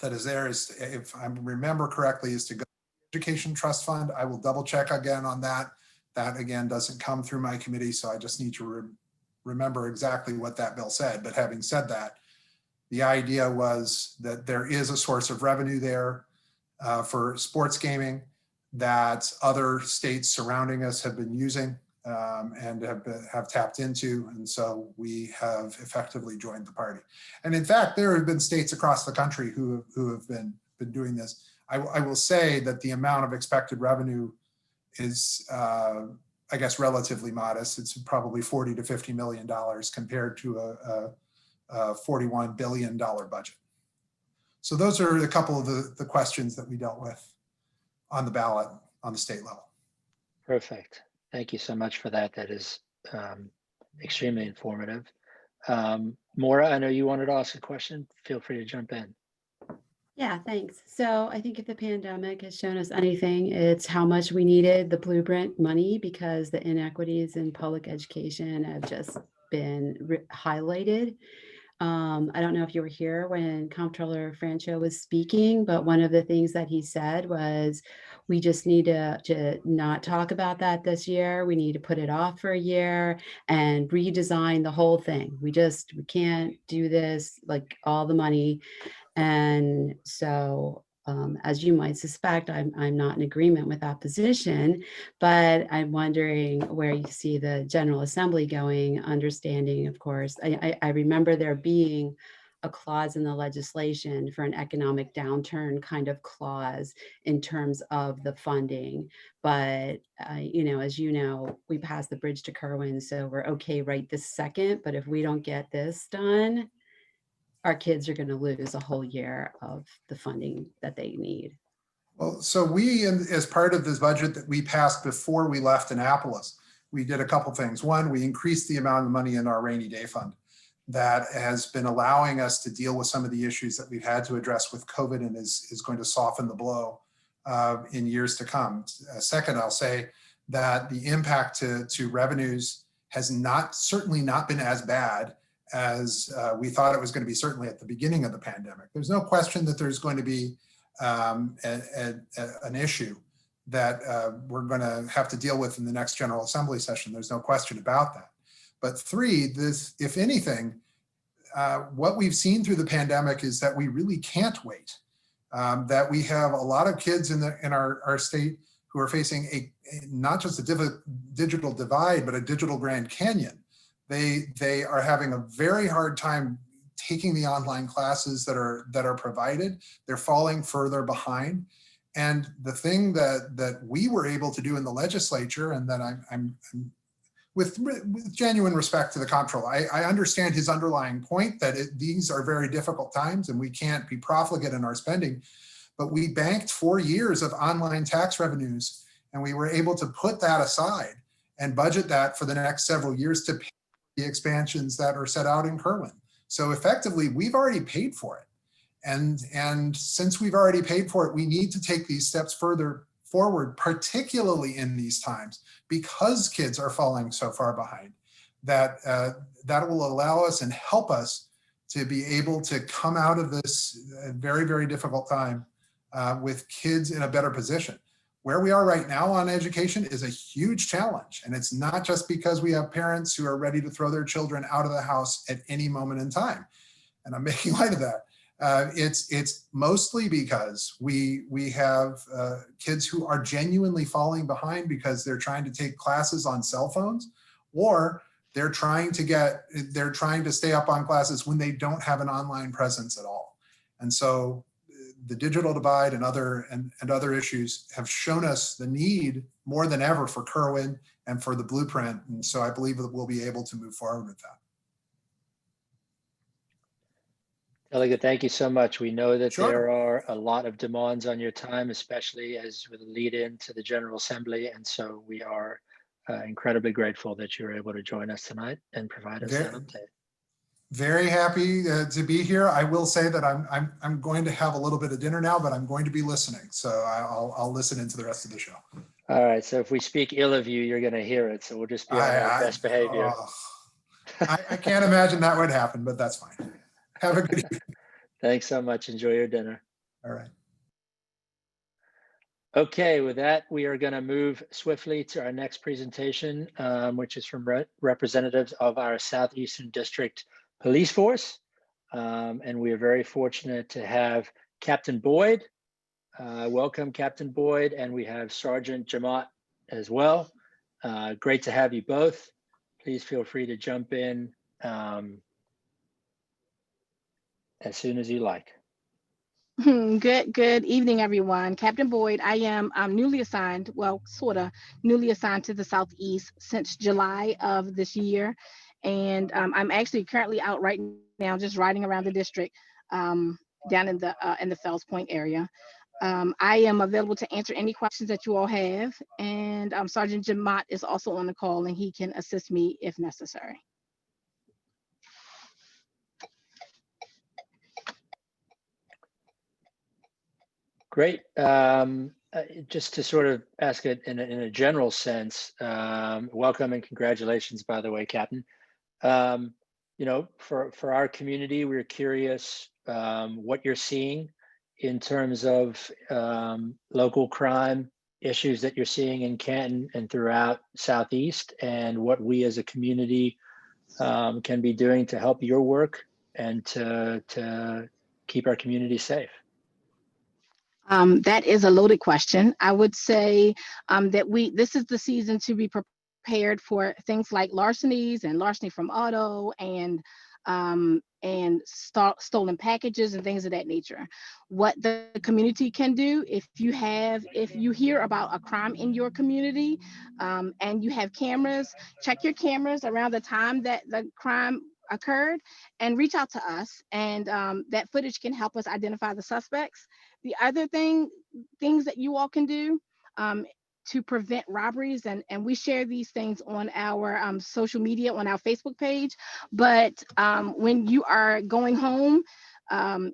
is there is, if I remember correctly, is to go to the Education Trust Fund. I will double check again on that. That again doesn't come through my committee, so I just need to remember exactly what that bill said. But having said that, The idea was that there is a source of revenue there for sports gaming that other states surrounding us have been using and have tapped into. And so we have effectively joined the party. And in fact, there have been states across the country who have been doing this. I will say that the amount of expected revenue is, I guess, relatively modest. It's probably $40 to $50 million compared to a $41 billion budget. So those are a couple of the questions that we dealt with on the ballot on the state level. Perfect. Thank you so much for that. That is extremely informative. Maura, I know you wanted to ask a question. Feel free to jump in. Yeah, thanks. So I think if the pandemic has shown us anything, it's how much we needed the blueprint money, because the inequities in public education have just been highlighted. I don't know if you were here when Comptroller Franchot was speaking, but one of the things that he said was, we just need to not talk about that this year. We need to put it off for a year and redesign the whole thing. We can't do this, like all the money. And so, as you might suspect, I'm not in agreement with that position, but I'm wondering where you see the General Assembly going, understanding, of course. I remember there being a clause in the legislation for an economic downturn kind of clause in terms of the funding. But, as you know, we passed the bridge to Kerwin, so we're okay right this second. But if we don't get this done, our kids are going to lose a whole year of the funding that they need. Well, so we, as part of this budget that we passed before we left Annapolis, we did a couple things. One, we increased the amount of money in our rainy day fund that has been allowing us to deal with some of the issues that we've had to address with COVID, and is going to soften the blow in years to come. Second, I'll say that the impact to revenues has certainly not been as bad as we thought it was going to be, certainly at the beginning of the pandemic. There's no question that there's going to be an issue that we're going to have to deal with in the next General Assembly session. There's no question about that. But three, this, if anything, what we've seen through the pandemic is that we really can't wait. That we have a lot of kids in our state who are facing not just a digital divide, but a digital Grand Canyon. They are having a very hard time taking the online classes that are provided. They're falling further behind. And the thing that we were able to do in the legislature, and that I'm with genuine respect to the comptroller, I understand his underlying point that these are very difficult times and we can't be profligate in our spending, but we banked 4 years of online tax revenues, and we were able to put that aside and budget that for the next several years to pay the expansions that are set out in Kerwin. So effectively, we've already paid for it. And since we've already paid for it, we need to take these steps further forward, particularly in these times, because kids are falling so far behind, that will allow us and help us to be able to come out of this very, very difficult time with kids in a better position. Where we are right now on education is a huge challenge. And it's not just because we have parents who are ready to throw their children out of the house at any moment in time. And I'm making light of that. It's mostly because we have kids who are genuinely falling behind because they're trying to take classes on cell phones, or they're trying to stay up on classes when they don't have an online presence at all. And so the digital divide and other issues have shown us the need more than ever for Kerwin and for the blueprint. And so I believe that we'll be able to move forward with that. Delegate, thank you so much. We know that Sure. there are a lot of demands on your time, especially as with the lead in to the General Assembly. And so we are incredibly grateful that you're able to join us tonight and provide us that update. Very happy to be here. I will say that I'm going to have a little bit of dinner now, but I'm going to be listening. So I'll listen into the rest of the show. All right. So if we speak ill of you, you're going to hear it. So we'll just be on our best behavior. I can't imagine that would happen, but that's fine. Have a good evening. Thanks so much. Enjoy your dinner. All right. Okay, with that, we are going to move swiftly to our next presentation, which is from representatives of our Southeastern District Police Force. And we are very fortunate to have Captain Boyd. Welcome, Captain Boyd, and we have Sergeant Jamat as well. Great to have you both. Please feel free to jump in as soon as you like. Good evening, everyone. Captain Boyd, I am newly assigned, well, sort of newly assigned to the Southeast since July of this year. And I'm actually currently out right now, just riding around the district down in the Fells Point area. I am available to answer any questions that you all have. And Sergeant Jamat is also on the call and he can assist me if necessary. Great. Just to sort of ask it in a general sense, welcome and congratulations, by the way, Captain. You know, for our community, we're curious what you're seeing in terms of local crime issues that you're seeing in Canton and throughout Southeast, and what we as a community can be doing to help your work and to keep our community safe. That is a loaded question. I would say that this is the season to be prepared for things like larcenies and larceny from auto and stolen packages and things of that nature. What the community can do, if you hear about a crime in your community and you have cameras, check your cameras around the time that the crime occurred and reach out to us, and that footage can help us identify the suspects. The other things that you all can do to prevent robberies, and we share these things on our social media, on our Facebook page, but when you are going home,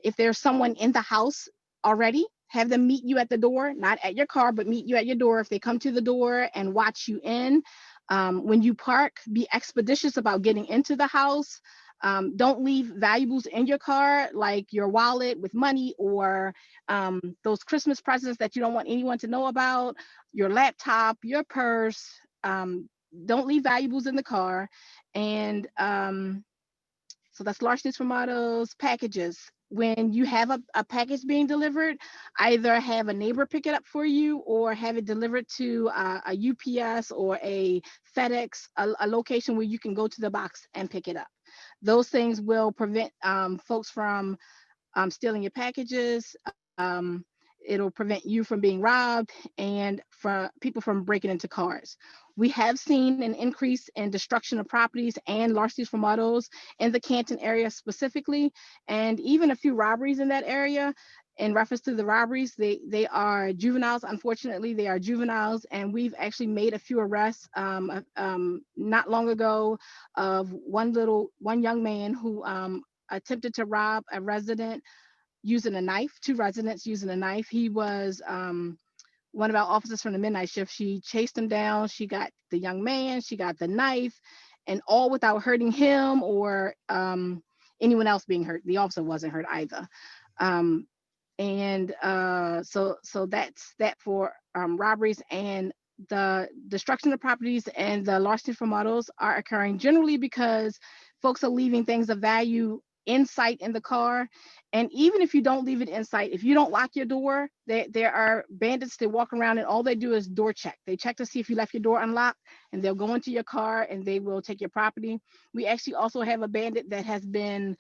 if there's someone in the house already, have them meet you at the door, not at your car, but meet you at your door. If they come to the door and watch you in, when you park, be expeditious about getting into the house. Don't leave valuables in your car, like your wallet with money, or those Christmas presents that you don't want anyone to know about, your laptop, your purse. Don't leave valuables in the car. And so that's larcenies from autos, packages. When you have a package being delivered, either have a neighbor pick it up for you or have it delivered to a UPS or a FedEx, a location where you can go to the box and pick it up. Those things will prevent folks from stealing your packages. It'll prevent you from being robbed and for people from breaking into cars. We have seen an increase in destruction of properties and larcenies from autos in the Canton area specifically, and even a few robberies in that area. In reference to the robberies, they are juveniles. Unfortunately, they are juveniles, and we've actually made a few arrests not long ago of one young man who attempted to rob a resident using a knife, two residents using a knife. He was one of our officers from the midnight shift. She chased him down. She got the young man, she got the knife, and all without hurting him or anyone else being hurt. The officer wasn't hurt either. So that's that for robberies. And the destruction of properties and the larceny from autos are occurring generally because folks are leaving things of value in sight in the car. And even if you don't leave it in sight, if you don't lock your door, there are bandits that walk around and all they do is door check. They check to see if you left your door unlocked, and they'll go into your car and they will take your property. We actually also have a bandit that has been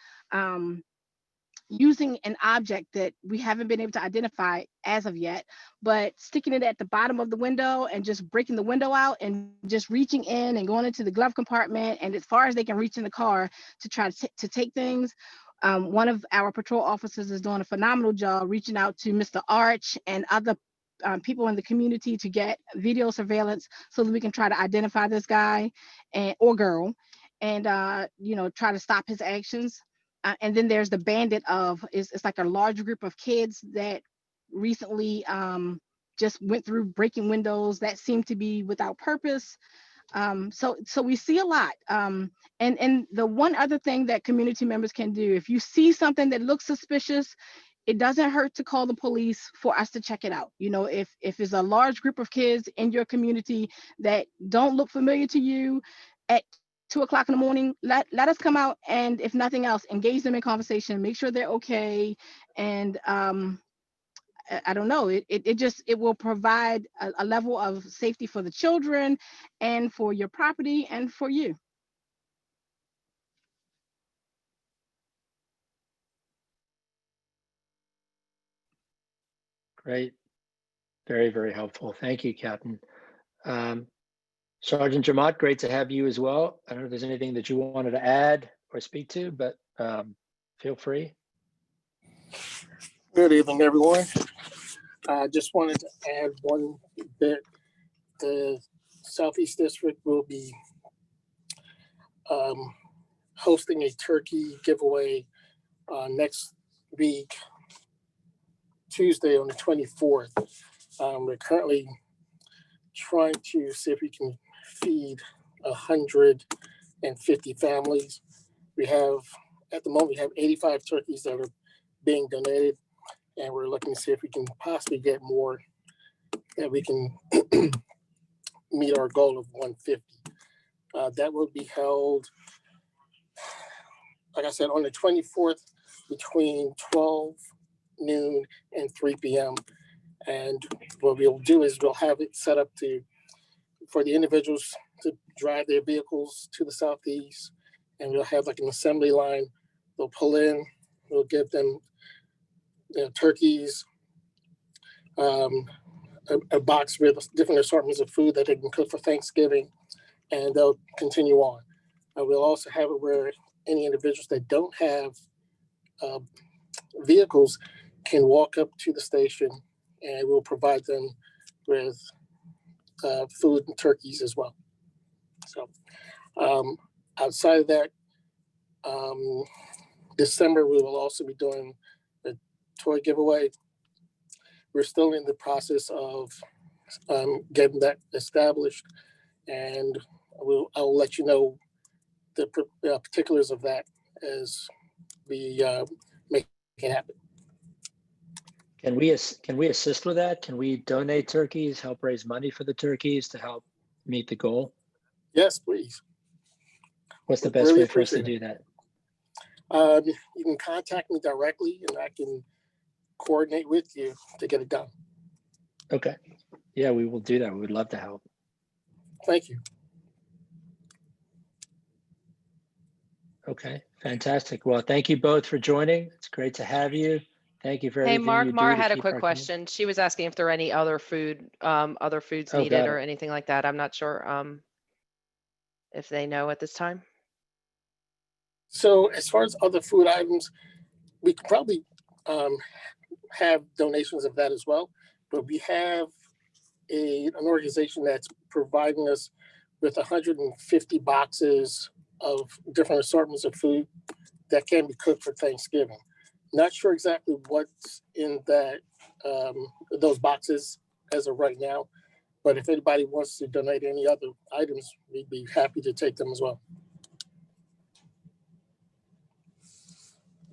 using an object that we haven't been able to identify as of yet, but sticking it at the bottom of the window and just breaking the window out and just reaching in and going into the glove compartment and as far as they can reach in the car to try to take things. One of our patrol officers is doing a phenomenal job reaching out to Mr. Arch and other people in the community to get video surveillance so that we can try to identify this guy or girl and try to stop his actions. And then there's the bandit it's like a large group of kids that recently just went through breaking windows that seem to be without purpose. So we see a lot. And the one other thing that community members can do, if you see something that looks suspicious, it doesn't hurt to call the police for us to check it out. If it's a large group of kids in your community that don't look familiar to you, at 2 o'clock in the morning, let us come out and, if nothing else, engage them in conversation, make sure they're okay. And I don't know, it will provide a level of safety for the children and for your property and for you. Great. Very, very helpful. Thank you, Captain. Sergeant Jamot, great to have you as well. I don't know if there's anything that you wanted to add or speak to, but feel free. Good evening, everyone. I just wanted to add one bit. The Southeast District will be hosting a turkey giveaway next week, Tuesday on the 24th. We're currently trying to see if we can feed 150 families. We have, at the moment, we have 85 turkeys that are being donated, and we're looking to see if we can possibly get more, and we can meet our goal of 150. That will be held, like I said, on the 24th between 12 noon and 3 p.m. And what we'll do is we'll have it set up for the individuals to drive their vehicles to the Southeast, and we'll have like an assembly line. They'll pull in, we'll give them turkeys, a box with different assortments of food that they can cook for Thanksgiving, and they'll continue on. We'll also have it where any individuals that don't have vehicles can walk up to the station, and we'll provide them with food and turkeys as well. So outside of that, December, we will also be doing a toy giveaway. We're still in the process of getting that established, and I'll let you know the particulars of that as we make it happen. Can we assist with that? Can we donate turkeys, help raise money for the turkeys to help meet the goal? Yes, please. What's the best way for us to do that? You can contact me directly, and I can coordinate with you to get it done. Okay. Yeah, we will do that. We would love to help. Thank you. Okay, fantastic. Well, thank you both for joining. It's great to have you. Thank you for Hey, everything Mark, you do Mara to had a keep quick our question. She was asking if there are any other foods Oh, needed got or it. anything like that. I'm not sure if they know at this time. So as far as other food items, we could probably have donations of that as well. But we have an organization that's providing us with 150 boxes of different assortments of food that can be cooked for Thanksgiving. Not sure exactly what's in that those boxes as of right now, but if anybody wants to donate any other items, we'd be happy to take them as well.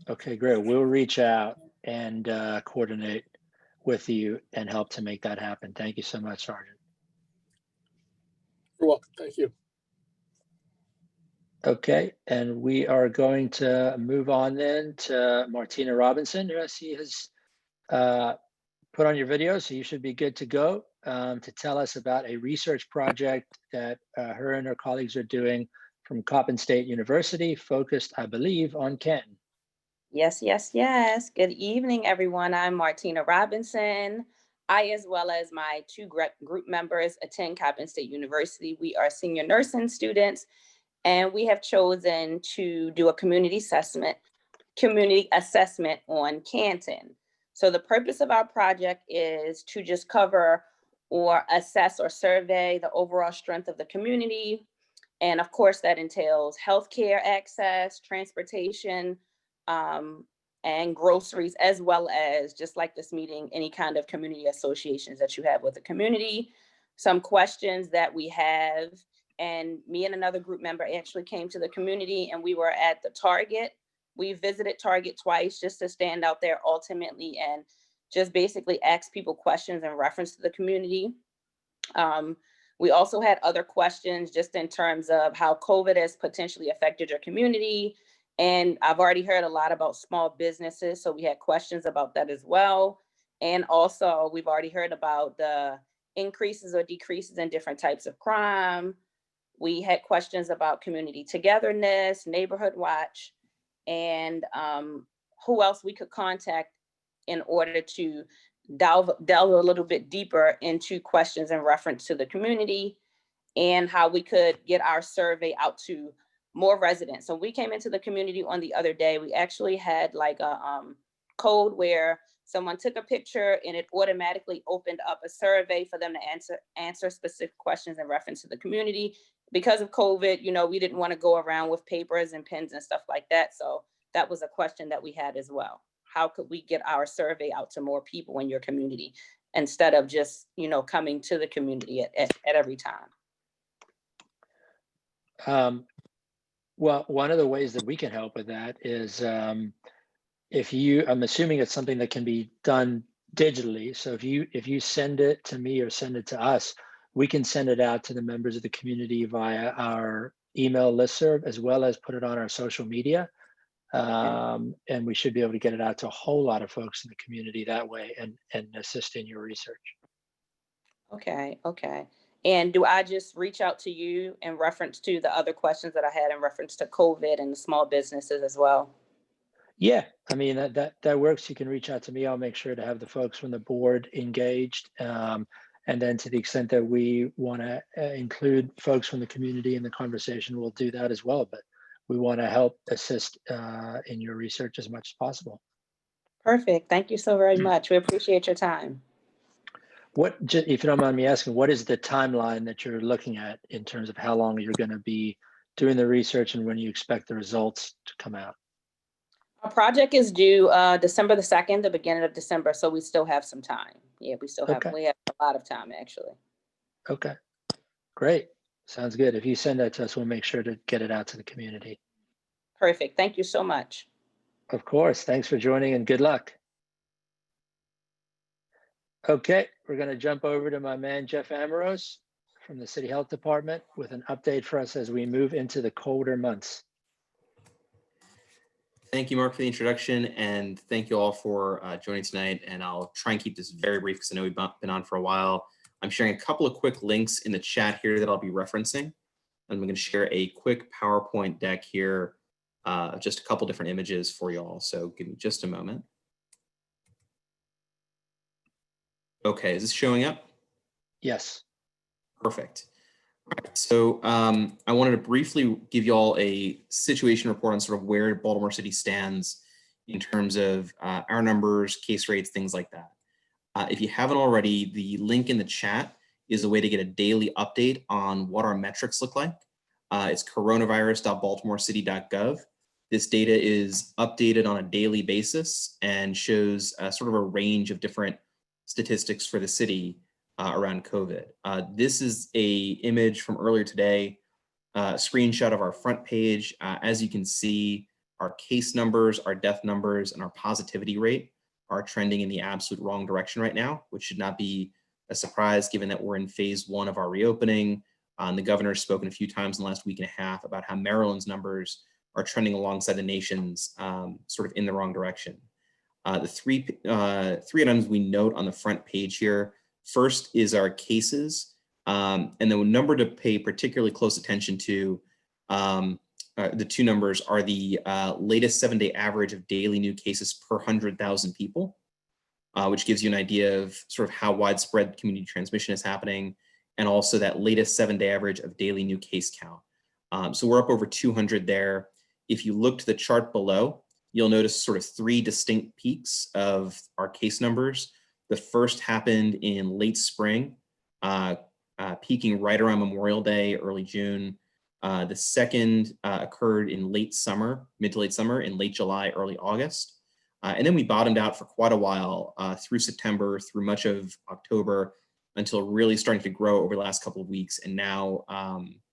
Okay, great. We'll reach out and coordinate with you and help to make that happen. Thank you so much, Sergeant. You're welcome. Thank you. Okay, and we are going to move on then to Martina Robinson, who I see has put on your video, so you should be good to go to tell us about a research project that her and her colleagues are doing from Coppin State University, focused, I believe, on Canton. Yes, yes, yes. Good evening, everyone. I'm Martina Robinson. I, as well as my two group members, attend Coppin State University. We are senior nursing students, and we have chosen to do a community assessment on Canton. So the purpose of our project is to just cover or assess or survey the overall strength of the community. And of course, that entails healthcare access, transportation, and groceries, as well as, just like this meeting, any kind of community associations that you have with the community. Some questions that we have, and me and another group member actually came to the community, and we were at the Target. We visited Target twice just to stand out there ultimately and just basically ask people questions in reference to the community. We also had other questions just in terms of how COVID has potentially affected your community. And I've already heard a lot about small businesses, so we had questions about that as well. And also, we've already heard about the increases or decreases in different types of crime. We had questions about community togetherness, neighborhood watch, and who else we could contact in order to delve a little bit deeper into questions in reference to the community and how we could get our survey out to more residents. So we came into the community on the other day. We actually had like a code where someone took a picture and it automatically opened up a survey for them to answer specific questions in reference to the community. Because of COVID, you know, we didn't want to go around with papers and pens and stuff like that. So that was a question that we had as well. How could we get our survey out to more people in your community instead of just, you know, coming to the community at every time? Well, one of the ways that we can help with that is I'm assuming it's something that can be done digitally. So if you send it to me or send it to us, we can send it out to the members of the community via our email listserv, as well as put it on our social media. And we should be able to get it out to a whole lot of folks in the community that way and assist in your research. Okay. And do I just reach out to you in reference to the other questions that I had in reference to COVID and the small businesses as well? Yeah, I mean, that works. You can reach out to me. I'll make sure to have the folks from the board engaged. And then to the extent that we want to include folks from the community in the conversation, we'll do that as well. But we want to help assist in your research as much as possible. Perfect. Thank you so very much. We appreciate your time. If you don't mind me asking, what is the timeline that you're looking at in terms of how long you're going to be doing the research and when you expect the results to come out? Our project is due December the 2nd, the beginning of December. So we still have some time. Yeah, we have a lot of time actually. Okay, great. Sounds good. If you send that to us, we'll make sure to get it out to the community. Perfect. Thank you so much. Of course. Thanks for joining and good luck. Okay, we're going to jump over to my man, Jeff Amoros from the City Health Department with an update for us as we move into the colder months. Thank you, Mark, for the introduction, and thank you all for joining tonight. And I'll try and keep this very brief because I know we've been on for a while. I'm sharing a couple of quick links in the chat here that I'll be referencing. I'm going to share a quick PowerPoint deck here, just a couple different images for you all. So give me just a moment. Okay, is this showing up? Yes. Perfect. All right, so I wanted to briefly give you all a situation report on sort of where Baltimore City stands in terms of our numbers, case rates, things like that. If you haven't already, the link in the chat is a way to get a daily update on what our metrics look like. It's coronavirus.baltimorecity.gov. This data is updated on a daily basis and shows sort of a range of different statistics for the city around COVID. This is a image from earlier today, a screenshot of our front page. As you can see, our case numbers, our death numbers, and our positivity rate are trending in the absolute wrong direction right now, which should not be a surprise given that we're in phase 1 of our reopening. The governor's spoken a few times in the last week and a half about how Maryland's numbers are trending alongside the nation's sort of in the wrong direction. The three items we note on the front page here, first is our cases, and the number to pay particularly close attention to, the two numbers are the latest 7-day average of daily new cases per 100,000 people, which gives you an idea of sort of how widespread community transmission is happening, and also that latest 7-day average of daily new case count. So we're up over 200 there. If you look to the chart below, you'll notice sort of 3 distinct peaks of our case numbers. The first happened in late spring, peaking right around Memorial Day, early June. The second occurred in late summer, mid to late summer, in late July, early August. And then we bottomed out for quite a while through September, through much of October, until really starting to grow over the last couple of weeks. And now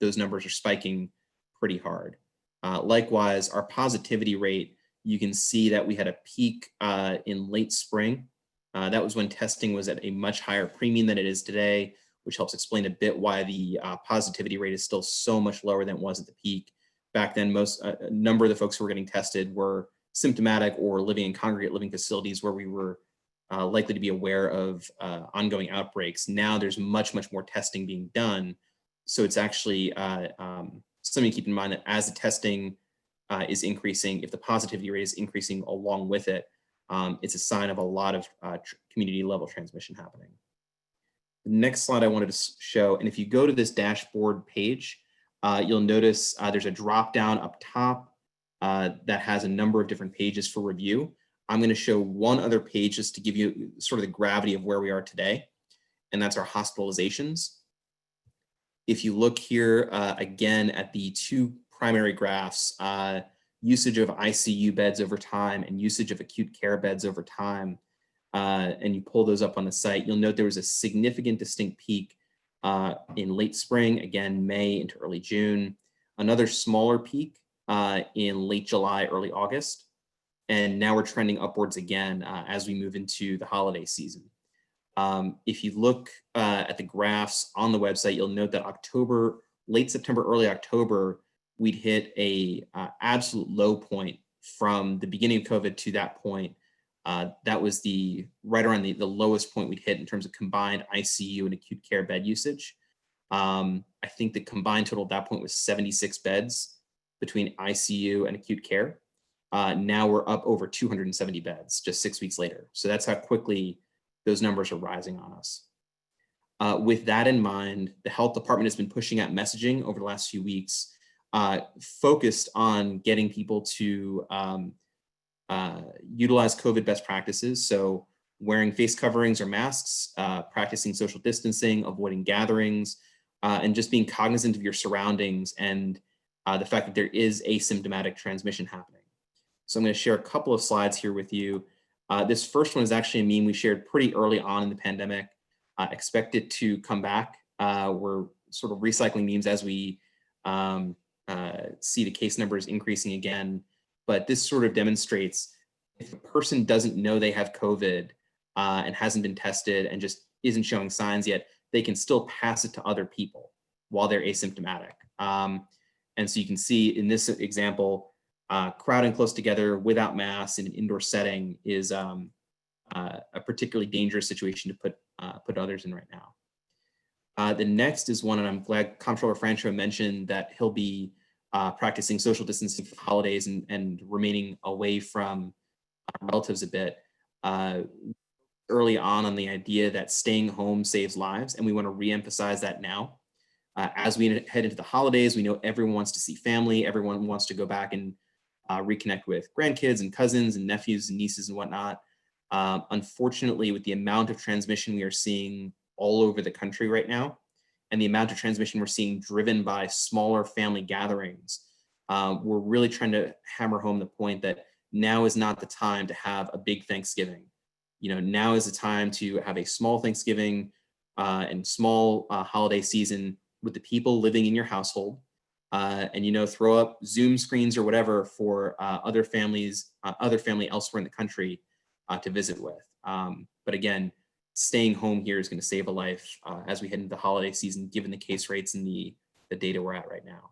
those numbers are spiking pretty hard. Likewise, our positivity rate, you can see that we had a peak in late spring. That was when testing was at a much higher premium than it is today. which helps explain a bit why the positivity rate is still so much lower than it was at the peak. Back then, a number of the folks who were getting tested were symptomatic or living in congregate living facilities where we were likely to be aware of ongoing outbreaks. Now there's much more testing being done. So it's actually something to keep in mind that as the testing is increasing, if the positivity rate is increasing along with it, it's a sign of a lot of community level transmission happening. The next slide I wanted to show, and if you go to this dashboard page, you'll notice there's a drop down up top that has a number of different pages for review. I'm going to show one other page just to give you sort of the gravity of where we are today, and that's our hospitalizations. If you look here again at the two primary graphs, usage of ICU beds over time and usage of acute care beds over time, and you pull those up on the site, you'll note there was a significant distinct peak in late spring, again, May into early June, another smaller peak in late July, early August. And now we're trending upwards again as we move into the holiday season. If you look at the graphs on the website, you'll note that October, late September, early October, we'd hit a absolute low point from the beginning of COVID to that point. That was right around the lowest point we'd hit in terms of combined ICU and acute care bed usage. I think the combined total at that point was 76 beds between ICU and acute care. Now we're up over 270 beds just 6 weeks later. So that's how quickly those numbers are rising on us. With that in mind, the health department has been pushing out messaging over the last few weeks, focused on getting people to utilize COVID best practices. So wearing face coverings or masks, practicing social distancing, avoiding gatherings, and just being cognizant of your surroundings and the fact that there is asymptomatic transmission happening. So I'm going to share a couple of slides here with you. This first one is actually a meme we shared pretty early on in the pandemic. Expect it to come back. We're sort of recycling memes as we see the case numbers increasing again. But this sort of demonstrates if a person doesn't know they have COVID and hasn't been tested and just isn't showing signs yet, they can still pass it to other people while they're asymptomatic. And so you can see in this example, crowding close together without masks in an indoor setting is a particularly dangerous situation to put others in right now. The next is one, and I'm glad Comptroller Franchot mentioned that he'll be practicing social distancing for holidays and remaining away from relatives a bit. Early on the idea that staying home saves lives, and we want to reemphasize that now. As we head into the holidays, we know everyone wants to see family, everyone wants to go back and reconnect with grandkids and cousins and nephews and nieces and whatnot. Unfortunately, with the amount of transmission we are seeing all over the country right now, and the amount of transmission we're seeing driven by smaller family gatherings, we're really trying to hammer home the point that now is not the time to have a big Thanksgiving. Now is the time to have a small Thanksgiving and small holiday season with the people living in your household, and throw up Zoom screens or whatever for other family elsewhere in the country to visit with. But again, staying home here is going to save a life as we head into the holiday season, given the case rates and the data we're at right now.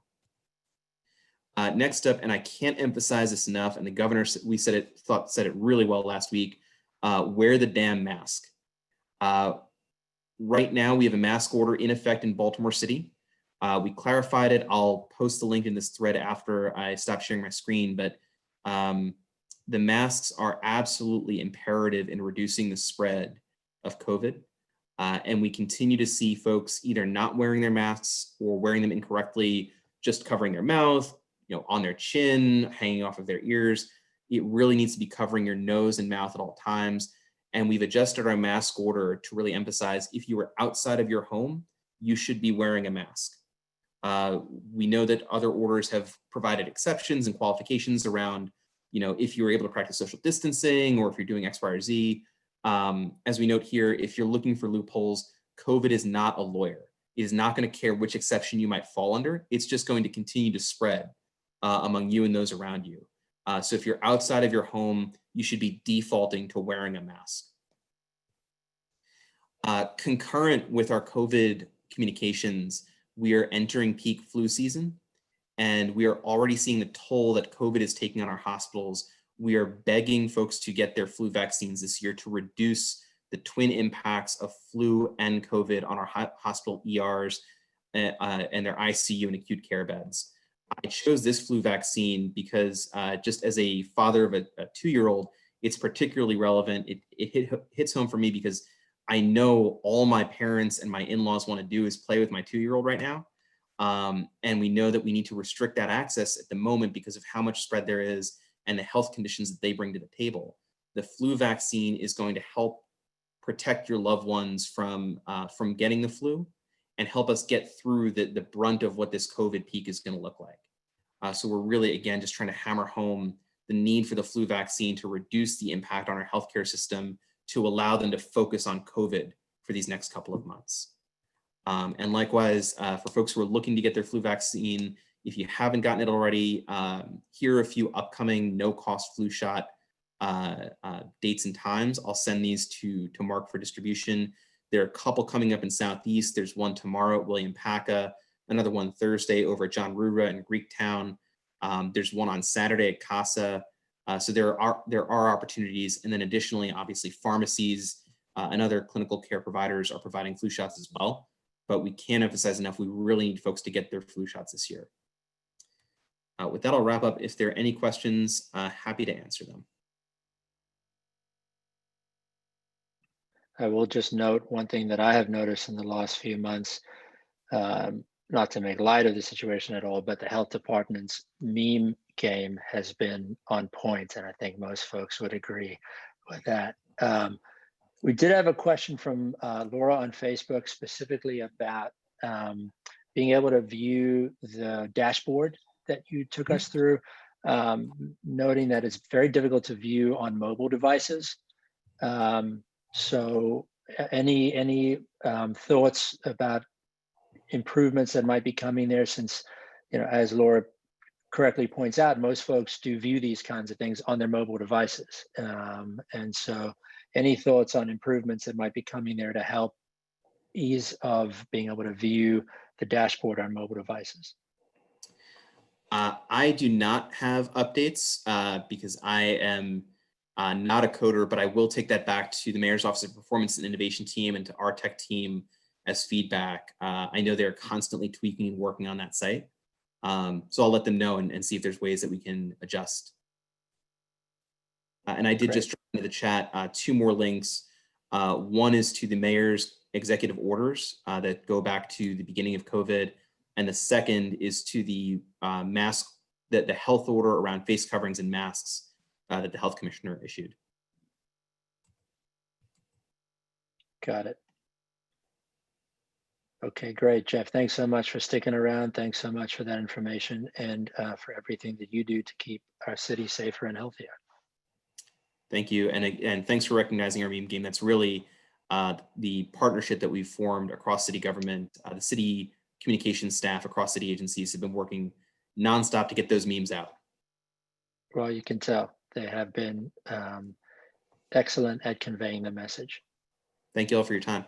Next up, and I can't emphasize this enough, and the governor said it really well last week, wear the damn mask. Right now, we have a mask order in effect in Baltimore City. We clarified it. I'll post the link in this thread after I stop sharing my screen, but the masks are absolutely imperative in reducing the spread of COVID. And we continue to see folks either not wearing their masks or wearing them incorrectly, just covering their mouth, on their chin, hanging off of their ears. It really needs to be covering your nose and mouth at all times. And we've adjusted our mask order to really emphasize if you are outside of your home, you should be wearing a mask. We know that other orders have provided exceptions and qualifications around, if you were able to practice social distancing or if you're doing X, Y, or Z. As we note here, if you're looking for loopholes, COVID is not a lawyer. It is not going to care which exception you might fall under. It's just going to continue to spread among you and those around you. So if you're outside of your home, you should be defaulting to wearing a mask. Concurrent with our COVID communications, we are entering peak flu season, and we are already seeing the toll that COVID is taking on our hospitals. We are begging folks to get their flu vaccines this year to reduce the twin impacts of flu and COVID on our hospital ERs and their ICU and acute care beds. I chose this flu vaccine because just as a father of a 2-year-old, it's particularly relevant. It hits home for me because I know all my parents and my in-laws want to do is play with my 2-year-old right now. And we know that we need to restrict that access at the moment because of how much spread there is and the health conditions that they bring to the table. The flu vaccine is going to help protect your loved ones from getting the flu and help us get through the brunt of what this COVID peak is going to look like. So we're really, again, just trying to hammer home the need for the flu vaccine to reduce the impact on our healthcare system, to allow them to focus on COVID for these next couple of months. And likewise, for folks who are looking to get their flu vaccine, if you haven't gotten it already, here are a few upcoming no-cost flu shot dates and times. I'll send these to Mark for distribution. There are a couple coming up in Southeast. There's one tomorrow at William Paca, another one Thursday over at John Rura in Greektown. There's one on Saturday at Casa. So there are opportunities. And then additionally, obviously, pharmacies and other clinical care providers are providing flu shots as well. But we can't emphasize enough, we really need folks to get their flu shots this year. With that, I'll wrap up. If there are any questions, happy to answer them. I will just note one thing that I have noticed in the last few months, not to make light of the situation at all, but the health department's meme game has been on point, and I think most folks would agree with that. We did have a question from Laura on Facebook specifically about being able to view the dashboard that you took us through, noting that it's very difficult to view on mobile devices. So any thoughts about improvements that might be coming there, since, you know, as Laura correctly points out, most folks do view these kinds of things on their mobile devices. And so any thoughts on improvements that might be coming there to help ease of being able to view the dashboard on mobile devices? I do not have updates because I am not a coder, but I will take that back to the Mayor's Office of Performance and Innovation team and to our tech team as feedback. I know they're constantly tweaking and working on that site. So I'll let them know and see if there's ways that we can adjust. And I did just drop into the chat 2 more links. One is to the mayor's executive orders that go back to the beginning of COVID. And the second is to the the health order around face coverings and masks that the health commissioner issued. Got it. Okay, great, Jeff. Thanks so much for sticking around. Thanks so much for that information and for everything that you do to keep our city safer and healthier. Thank you. And thanks for recognizing our meme game. That's really the partnership that we've formed across city government. The city communications staff across city agencies have been working nonstop to get those memes out. Well, you can tell they have been excellent at conveying the message. Thank you all for your time.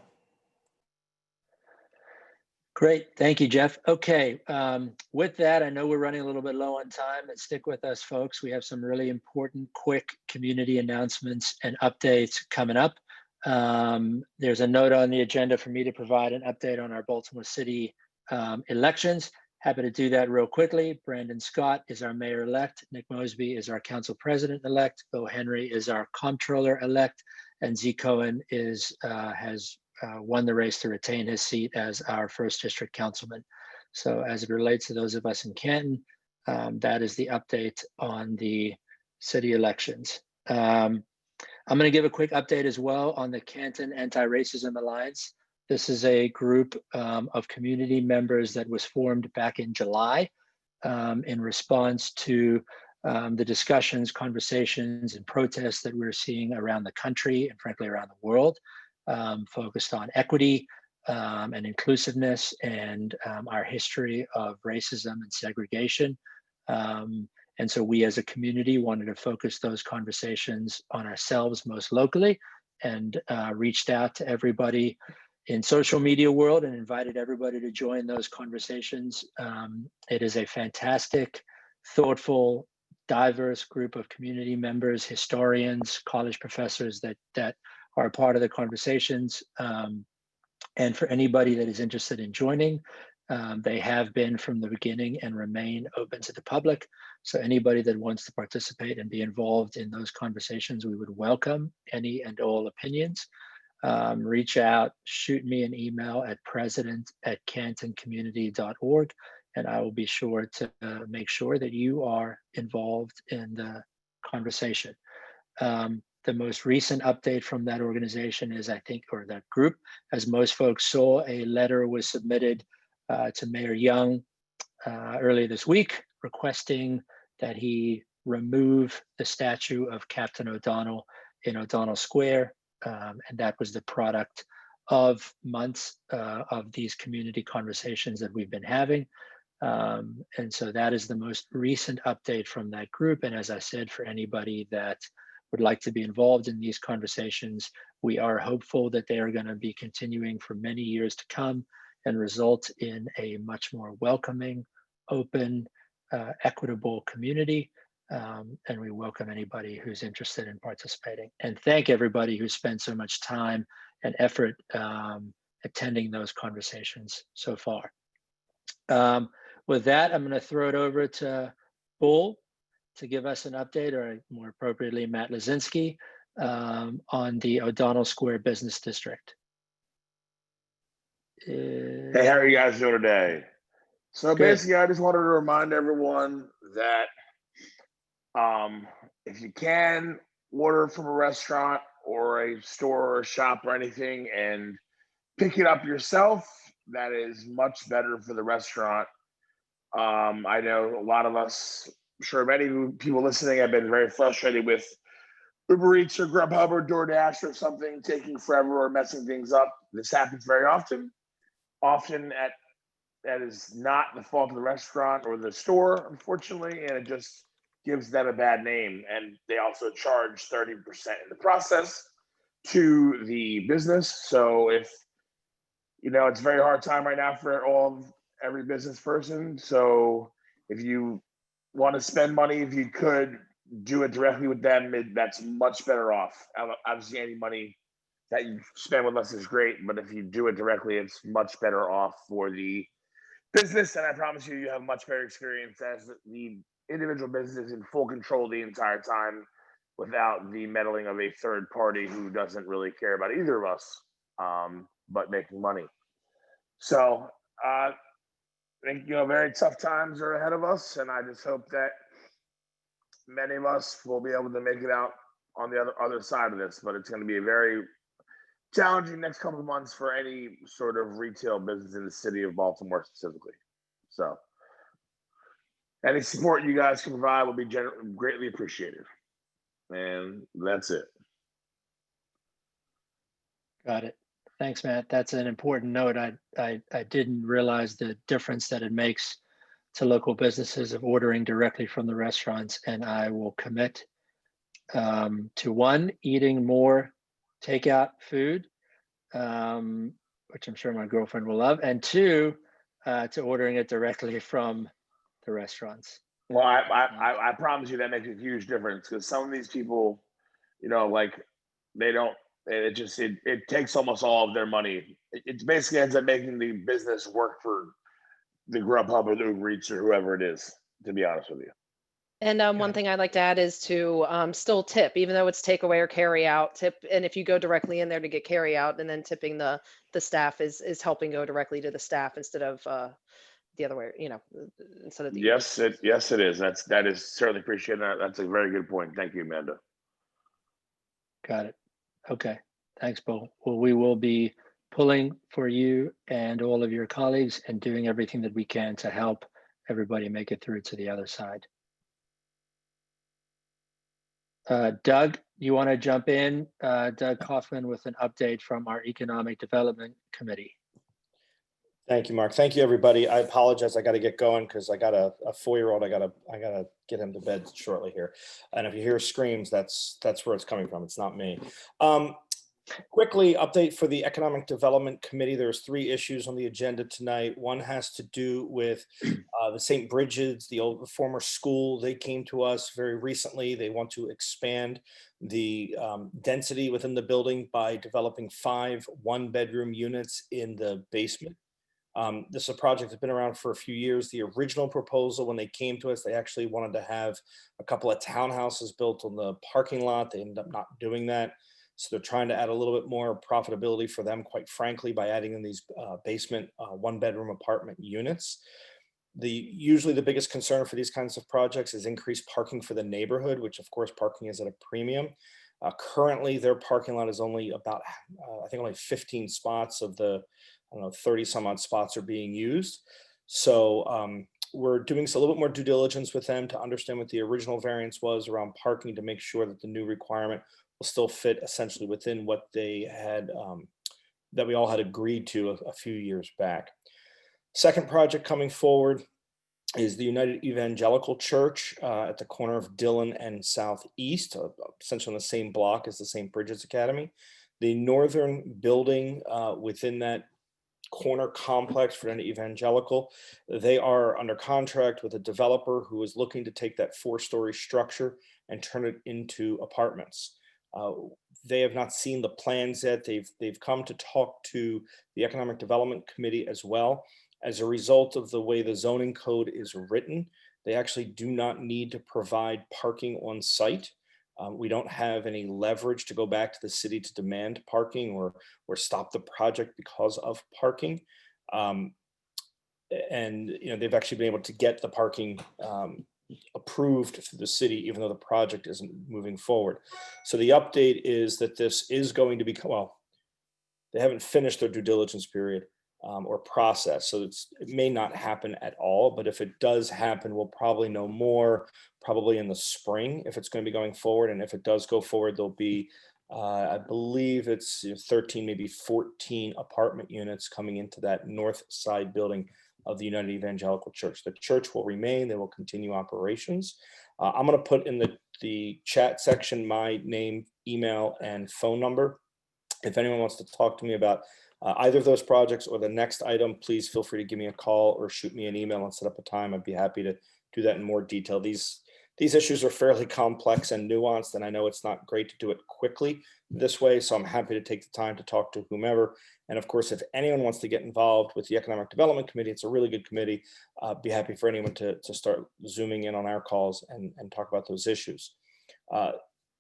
Great. Thank you, Jeff. Okay. With that, I know we're running a little bit low on time, and stick with us, folks. We have some really important, quick community announcements and updates coming up. There's a note on the agenda for me to provide an update on our Baltimore City elections. Happy to do that real quickly. Brandon Scott is our mayor-elect. Nick Mosby is our council president-elect. Bo Henry is our comptroller-elect. And Z Cohen has won the race to retain his seat as our first district councilman. So as it relates to those of us in Canton, that is the update on the city elections. I'm going to give a quick update as well on the Canton Anti-Racism Alliance. This is a group of community members that was formed back in July in response to the discussions, conversations, and protests that we're seeing around the country and frankly around the world, focused on equity and inclusiveness and our history of racism and segregation. And so we as a community wanted to focus those conversations on ourselves most locally and reached out to everybody in social media world and invited everybody to join those conversations. It is a fantastic, thoughtful, diverse group of community members, historians, college professors that are a part of the conversations. And for anybody that is interested in joining, they have been from the beginning and remain open to the public. So anybody that wants to participate and be involved in those conversations, we would welcome any and all opinions. Reach out, shoot me an email at president@cantoncommunity.org, and I will be sure to make sure that you are involved in the conversation. The most recent update from that organization is, I think, or that group, as most folks saw, a letter was submitted to Mayor Young earlier this week requesting that he remove the statue of Captain O'Donnell in O'Donnell Square. And that was the product of months of these community conversations that we've been having. And so that is the most recent update from that group. And as I said, for anybody that would like to be involved in these conversations, we are hopeful that they are going to be continuing for many years to come and result in a much more welcoming, open, equitable community. And we welcome anybody who's interested in participating, and thank everybody who spent so much time and effort attending those conversations so far. With that, I'm going to throw it over to Bull to give us an update, or more appropriately, Matt Lazinski, on the O'Donnell Square Business District. Hey, how are you guys doing today? So basically, I just wanted to remind everyone that if you can order from a restaurant or a store or a shop or anything and pick it up yourself, that is much better for the restaurant. I know a lot of us, I'm sure many people listening have been very frustrated with Uber Eats or Grubhub or DoorDash or something taking forever or messing things up. This happens very often. That is not the fault of the restaurant or the store, unfortunately, and it just gives them a bad name. And they also charge 30% in the process to the business. So if, it's a very hard time right now for every business person. So if you want to spend money, if you could do it directly with them, that's much better off. Obviously, any money that you spend with us is great, but if you do it directly, it's much better off for the business. And I promise you, you have much better experience as the individual business is in full control the entire time without the meddling of a third party who doesn't really care about either of us, but making money. So I think, very tough times are ahead of us, and I just hope that many of us will be able to make it out on the other side of this, but it's going to be a very challenging next couple of months for any sort of retail business in the city of Baltimore specifically. So any support you guys can provide will be greatly appreciated. And that's it. Got it. Thanks, Matt. That's an important note. I didn't realize the difference that it makes to local businesses of ordering directly from the restaurants, and I will commit to one, eating more takeout food, which I'm sure my girlfriend will love, and two, to ordering it directly from the restaurants. Well, I promise you that makes a huge difference, because some of these people, they don't. It takes almost all of their money. It basically ends up making the business work for the Grubhub or the Uber Eats or whoever it is, to be honest with you. And one thing I'd like to add is to still tip, even though it's takeaway or carry out, tip. And if you go directly in there to get carry out, and then tipping the staff is helping go directly to the staff instead of the other way, instead of the Yes, it is. That is certainly appreciated. That's a very good point. Thank you, Amanda. Got it. Okay. Thanks, Bo. Well, we will be pulling for you and all of your colleagues and doing everything that we can to help everybody make it through to the other side. Doug, you want to jump in? Doug Kaufman with an update from our Economic Development Committee. Thank you, Mark. Thank you, everybody. I apologize. I got to get going because I got a 4-year-old. I gotta get him to bed shortly here. And if you hear screams, that's where it's coming from. It's not me. Quickly, update for the Economic Development Committee. There's 3 issues on the agenda tonight. One has to do with the St. Bridget's, the old former school. They came to us very recently. They want to expand the density within the building by developing 5 one-bedroom units in the basement. This is a project that's been around for a few years. The original proposal, when they came to us, they actually wanted to have a couple of townhouses built on the parking lot. They ended up not doing that. So they're trying to add a little bit more profitability for them, quite frankly, by adding in these basement one-bedroom apartment units. Usually the biggest concern for these kinds of projects is increased parking for the neighborhood, which of course parking is at a premium. Currently, their parking lot is only about, I think only 15 spots of the, 30 some odd spots are being used. So we're doing a little bit more due diligence with them to understand what the original variance was around parking to make sure that the new requirement will still fit essentially within what they had, that we all had agreed to a few years back. Second project coming forward is the United Evangelical Church at the corner of Dillon and Southeast, essentially on the same block as the St. Bridget's Academy. The northern building within that corner complex for United Evangelical, they are under contract with a developer who is looking to take that 4-story structure and turn it into apartments. They have not seen the plans yet. They've come to talk to the Economic Development Committee as well. As a result of the way the zoning code is written, they actually do not need to provide parking on site. We don't have any leverage to go back to the city to demand parking or stop the project because of parking. And they've actually been able to get the parking approved through the city, even though the project isn't moving forward. So the update is that this is going to become, well, they haven't finished their due diligence period or process. So it may not happen at all, but if it does happen, we'll probably know more probably in the spring if it's going to be going forward. And if it does go forward, there'll be, I believe it's 13, maybe 14 apartment units coming into that north side building of the United Evangelical Church. The church will remain, they will continue operations. I'm going to put in the chat section my name, email, and phone number. If anyone wants to talk to me about either of those projects or the next item, please feel free to give me a call or shoot me an email and set up a time. I'd be happy to do that in more detail. These issues are fairly complex and nuanced, and I know it's not great to do it quickly this way, so I'm happy to take the time to talk to whomever. And of course, if anyone wants to get involved with the Economic Development Committee, it's a really good committee. I'd be happy for anyone to start zooming in on our calls and talk about those issues.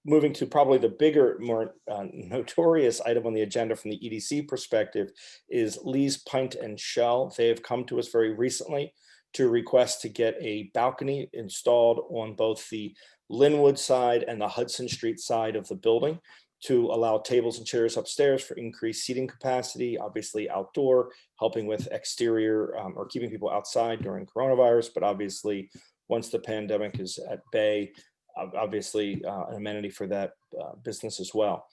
Moving to probably the bigger, more notorious item on the agenda from the EDC perspective is Lee's Pint and Shell. They have come to us very recently to request to get a balcony installed on both the Linwood side and the Hudson Street side of the building to allow tables and chairs upstairs for increased seating capacity, obviously outdoor, helping with exterior or keeping people outside during coronavirus, but obviously once the pandemic is at bay, obviously an amenity for that business as well.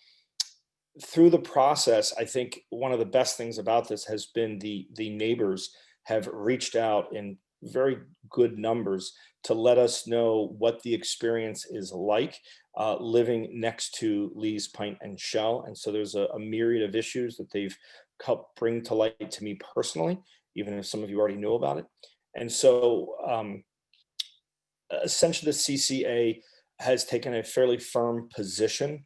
Through the process, I think one of the best things about this has been the neighbors have reached out in very good numbers to let us know what the experience is like living next to Lee's Pint and Shell. And so there's a myriad of issues that they've helped bring to light to me personally, even if some of you already knew about it. And so essentially the CCA has taken a fairly firm position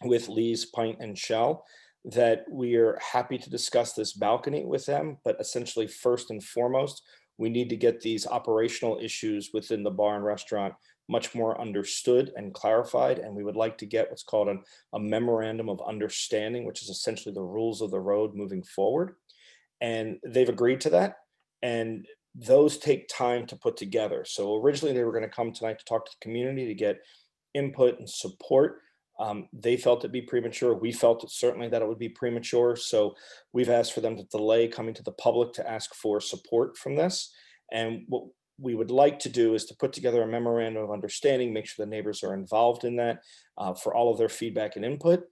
with Lee's Pint and Shell that we are happy to discuss this balcony with them, but essentially first and foremost, we need to get these operational issues within the bar and restaurant much more understood and clarified. And we would like to get what's called a memorandum of understanding, which is essentially the rules of the road moving forward. And they've agreed to that. And those take time to put together. So originally they were going to come tonight to talk to the community to get input and support. They felt it'd be premature. We felt certainly that it would be premature. So we've asked for them to delay coming to the public to ask for support from this. And what we would like to do is to put together a memorandum of understanding, make sure the neighbors are involved in that for all of their feedback and input,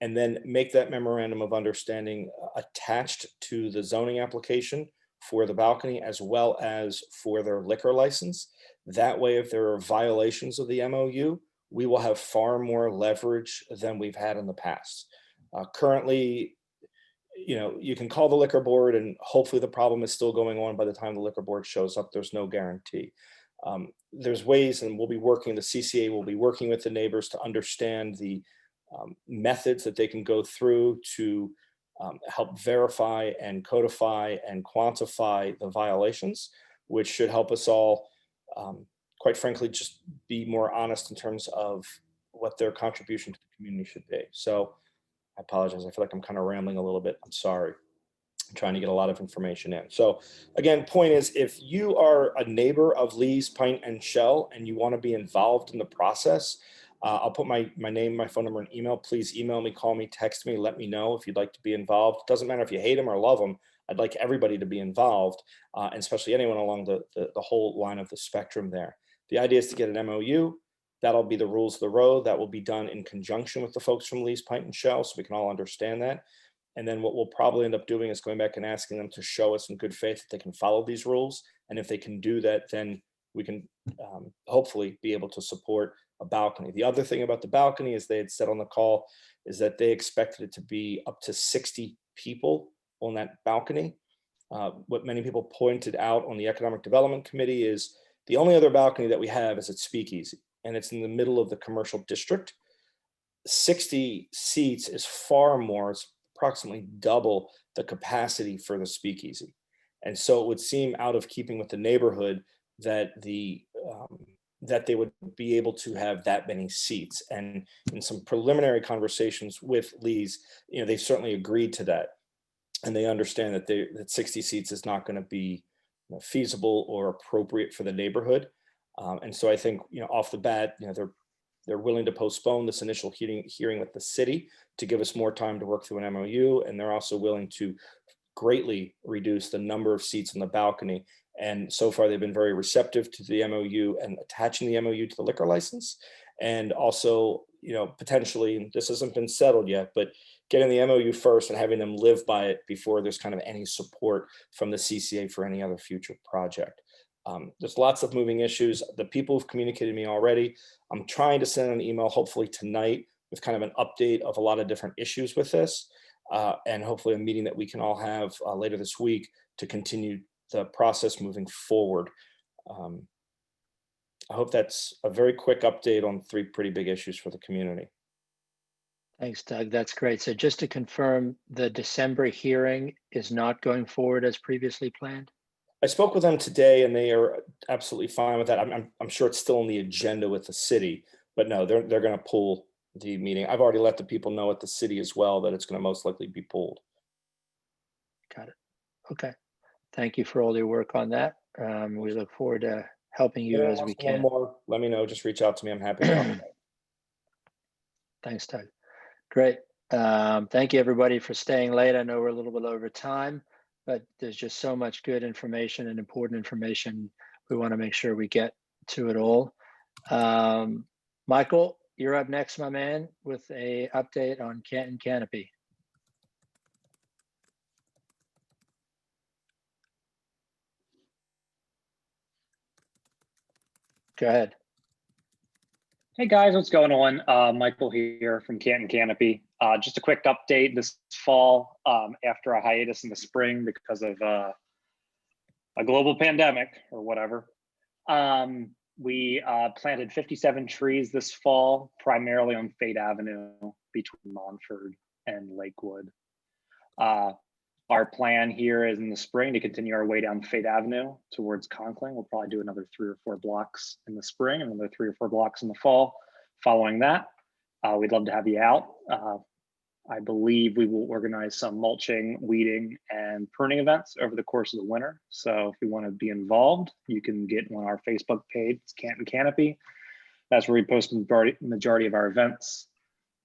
and then make that memorandum of understanding attached to the zoning application for the balcony as well as for their liquor license. That way, if there are violations of the MOU, we will have far more leverage than we've had in the past. Currently, you can call the liquor board and hopefully the problem is still going on by the time the liquor board shows up. There's no guarantee. There's ways, and the CCA will be working with the neighbors to understand the methods that they can go through to help verify and codify and quantify the violations, which should help us all, quite frankly, just be more honest in terms of what their contribution to the community should be. So I apologize. I feel like I'm kind of rambling a little bit. I'm sorry. I'm trying to get a lot of information in. So again, point is, if you are a neighbor of Lee's, Pint, and Shell, and you want to be involved in the process, I'll put my name, my phone number, and email. Please email me, call me, text me, let me know if you'd like to be involved. Doesn't matter if you hate them or love them. I'd like everybody to be involved, and especially anyone along the whole line of the spectrum there. The idea is to get an MOU. That'll be the rules of the road. That will be done in conjunction with the folks from Lee's, Pint, and Shell, so we can all understand that. And then what we'll probably end up doing is going back and asking them to show us in good faith that they can follow these rules. And if they can do that, then we can hopefully be able to support a balcony. The other thing about the balcony, as they had said on the call, is that they expected it to be up to 60 people on that balcony. What many people pointed out on the Economic Development Committee is the only other balcony that we have is at Speakeasy, and it's in the middle of the commercial district. 60 seats is far more, it's approximately double the capacity for the Speakeasy. And so it would seem out of keeping with the neighborhood that that they would be able to have that many seats. And in some preliminary conversations with Lee's, they certainly agreed to that. And they understand that that 60 seats is not going to be feasible or appropriate for the neighborhood. And so I think, off the bat, they're willing to postpone this initial hearing with the city to give us more time to work through an MOU. And they're also willing to greatly reduce the number of seats on the balcony. And so far, they've been very receptive to the MOU and attaching the MOU to the liquor license. And also, potentially, and this hasn't been settled yet, but getting the MOU first and having them live by it before there's kind of any support from the CCA for any other future project. There's lots of moving issues. The people who've communicated to me already. I'm trying to send an email, hopefully tonight, with kind of an update of a lot of different issues with this, and hopefully a meeting that we can all have later this week to continue the process moving forward. I hope that's a very quick update on 3 pretty big issues for the community. Thanks, Doug. That's great. So just to confirm, the December hearing is not going forward as previously planned? I spoke with them today and they are absolutely fine with that. I'm sure it's still on the agenda with the city, but no, they're going to pull the meeting. I've already let the people know at the city as well that it's going to most likely be pulled. Got it. Okay. Thank you for all your work on that. We look forward to helping you as we can. More, let me know. Just reach out to me. I'm happy to talk. Thanks, Doug. Great. Thank you, everybody, for staying late. I know we're a little bit over time, but there's just so much good information and important information. We want to make sure we get to it all. Michael, you're up next, my man, with a update on Canton Canopy. Go ahead. Hey guys, what's going on? Michael here from Canton Canopy. Just a quick update this fall, after a hiatus in the spring because of a global pandemic or whatever. We planted 57 trees this fall, primarily on Fate Avenue between Montford and Lakewood. Our plan here is in the spring to continue our way down Fate Avenue towards Conklin. We'll probably do another 3 or 4 blocks in the spring and another 3 or 4 blocks in the fall. Following that, we'd love to have you out. I believe we will organize some mulching, weeding, and pruning events over the course of the winter. So if you want to be involved, you can get on our Facebook page. It's Canton Canopy. That's where we post the majority of our events.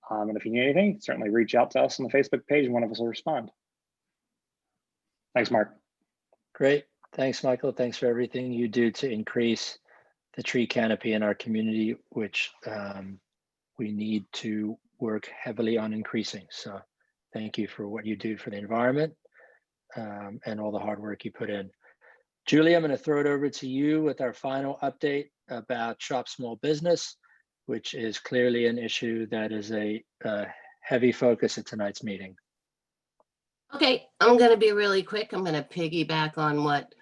And if you need anything, certainly reach out to us on the Facebook page and one of us will respond. Thanks, Mark. Great. Thanks, Michael. Thanks for everything you do to increase the tree canopy in our community, which we need to work heavily on increasing. So thank you for what you do for the environment and all the hard work you put in. Julie, I'm going to throw it over to you with our final update about Shop Small Business, which is clearly an issue that is a heavy focus at tonight's meeting. Okay, I'm going to be really quick. I'm going to piggyback on what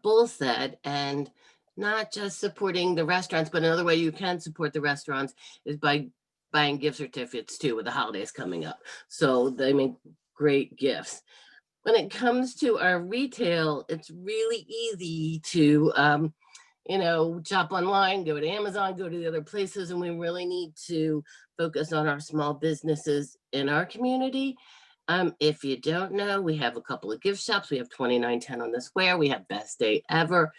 Bull said, and not just supporting the restaurants, but another way you can support the restaurants is by buying gift certificates too, with the holidays coming up. So they make great gifts. When it comes to our retail, it's really easy to, shop online, go to Amazon, go to the other places, and we really need to focus on our small businesses in our community. If you don't know, we have a couple of gift shops. We have 2910 on the square. We have Best Day Ever.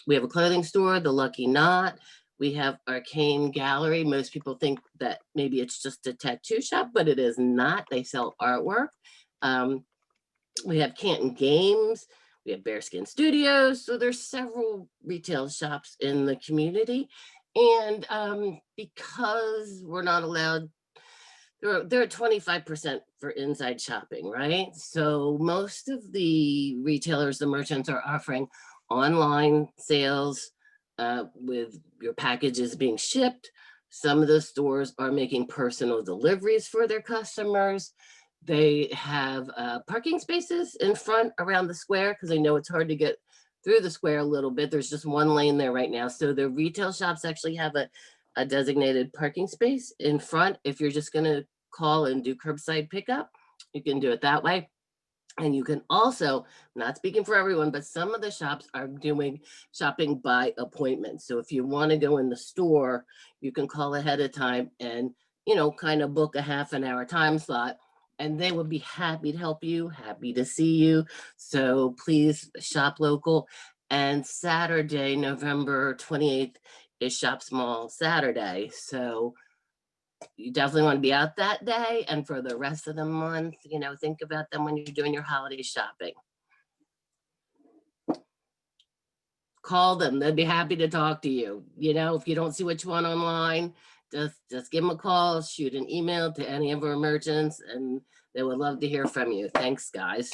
We have a clothing store, The Lucky Knot. We have Arcane Gallery. Most people think that maybe it's just a tattoo shop, but it is not. They sell artwork. We have Canton Games. We have Bearskin Studios. So there's several retail shops in the community. And because we're not allowed, they're at 25% for inside shopping, right? So most of the retailers, the merchants, are offering online sales with your packages being shipped. Some of the stores are making personal deliveries for their customers. They have parking spaces in front around the square because they know it's hard to get through the square a little bit. There's just one lane there right now. So the retail shops actually have a designated parking space in front. If you're just going to call and do curbside pickup, you can do it that way. And you can also, not speaking for everyone, but some of the shops are doing shopping by appointment. So if you want to go in the store, you can call ahead of time and, kind of book a half an hour time slot, and they would be happy to help you, happy to see you. So please shop local. And Saturday, November 28th is Shop Small Saturday. So you definitely want to be out that day. And for the rest of the month, think about them when you're doing your holiday shopping. Call them. They'd be happy to talk to you. If you don't see what you want online, just give them a call, shoot an email to any of our merchants, and they would love to hear from you. Thanks, guys.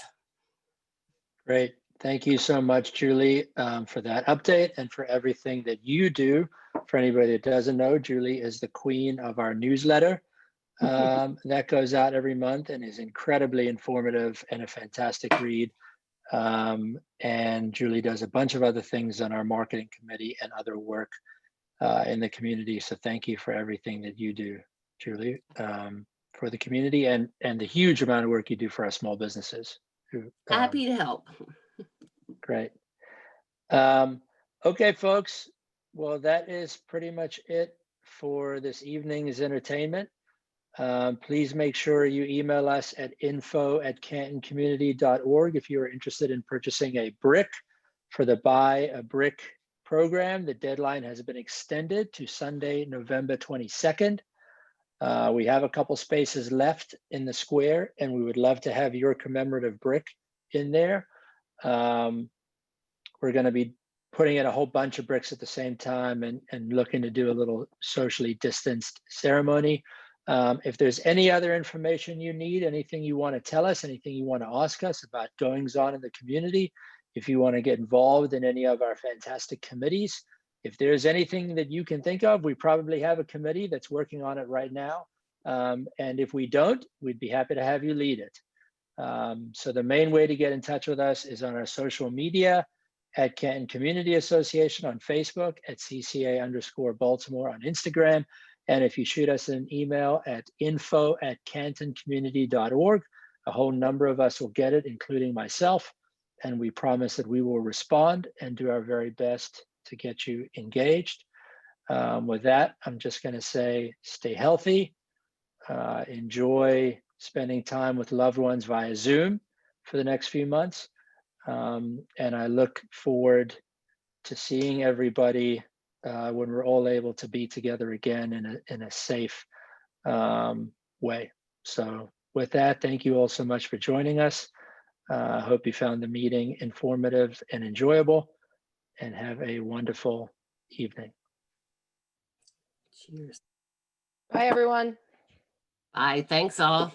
Great. Thank you so much, Julie, for that update and for everything that you do. For anybody that doesn't know, Julie is the queen of our newsletter that goes out every month and is incredibly informative and a fantastic read. And Julie does a bunch of other things on our marketing committee and other work in the community. So thank you for everything that you do, Julie, for the community and the huge amount of work you do for our small businesses. Happy to help. Great. Okay, folks. Well, that is pretty much it for this evening's entertainment. Please make sure you email us at info@cantoncommunity.org if you are interested in purchasing a brick for the Buy a Brick program. The deadline has been extended to Sunday, November 22nd. We have a couple spaces left in the square, and we would love to have your commemorative brick in there. We're going to be putting in a whole bunch of bricks at the same time and looking to do a little socially distanced ceremony. If there's any other information you need, anything you want to tell us, anything you want to ask us about goings on in the community, if you want to get involved in any of our fantastic committees, if there's anything that you can think of, we probably have a committee that's working on it right now. And if we don't, we'd be happy to have you lead it. So the main way to get in touch with us is on our social media at Canton Community Association on Facebook, at CCA_Baltimore on Instagram. And if you shoot us an email at info@cantoncommunity.org, a whole number of us will get it, including myself. And we promise that we will respond and do our very best to get you engaged. With that, I'm just going to say, stay healthy, enjoy spending time with loved ones via Zoom for the next few months. And I look forward to seeing everybody when we're all able to be together again in a safe way. So with that, thank you all so much for joining us. I hope you found the meeting informative and enjoyable, and have a wonderful evening. Cheers. Bye, everyone. Bye. Thanks all.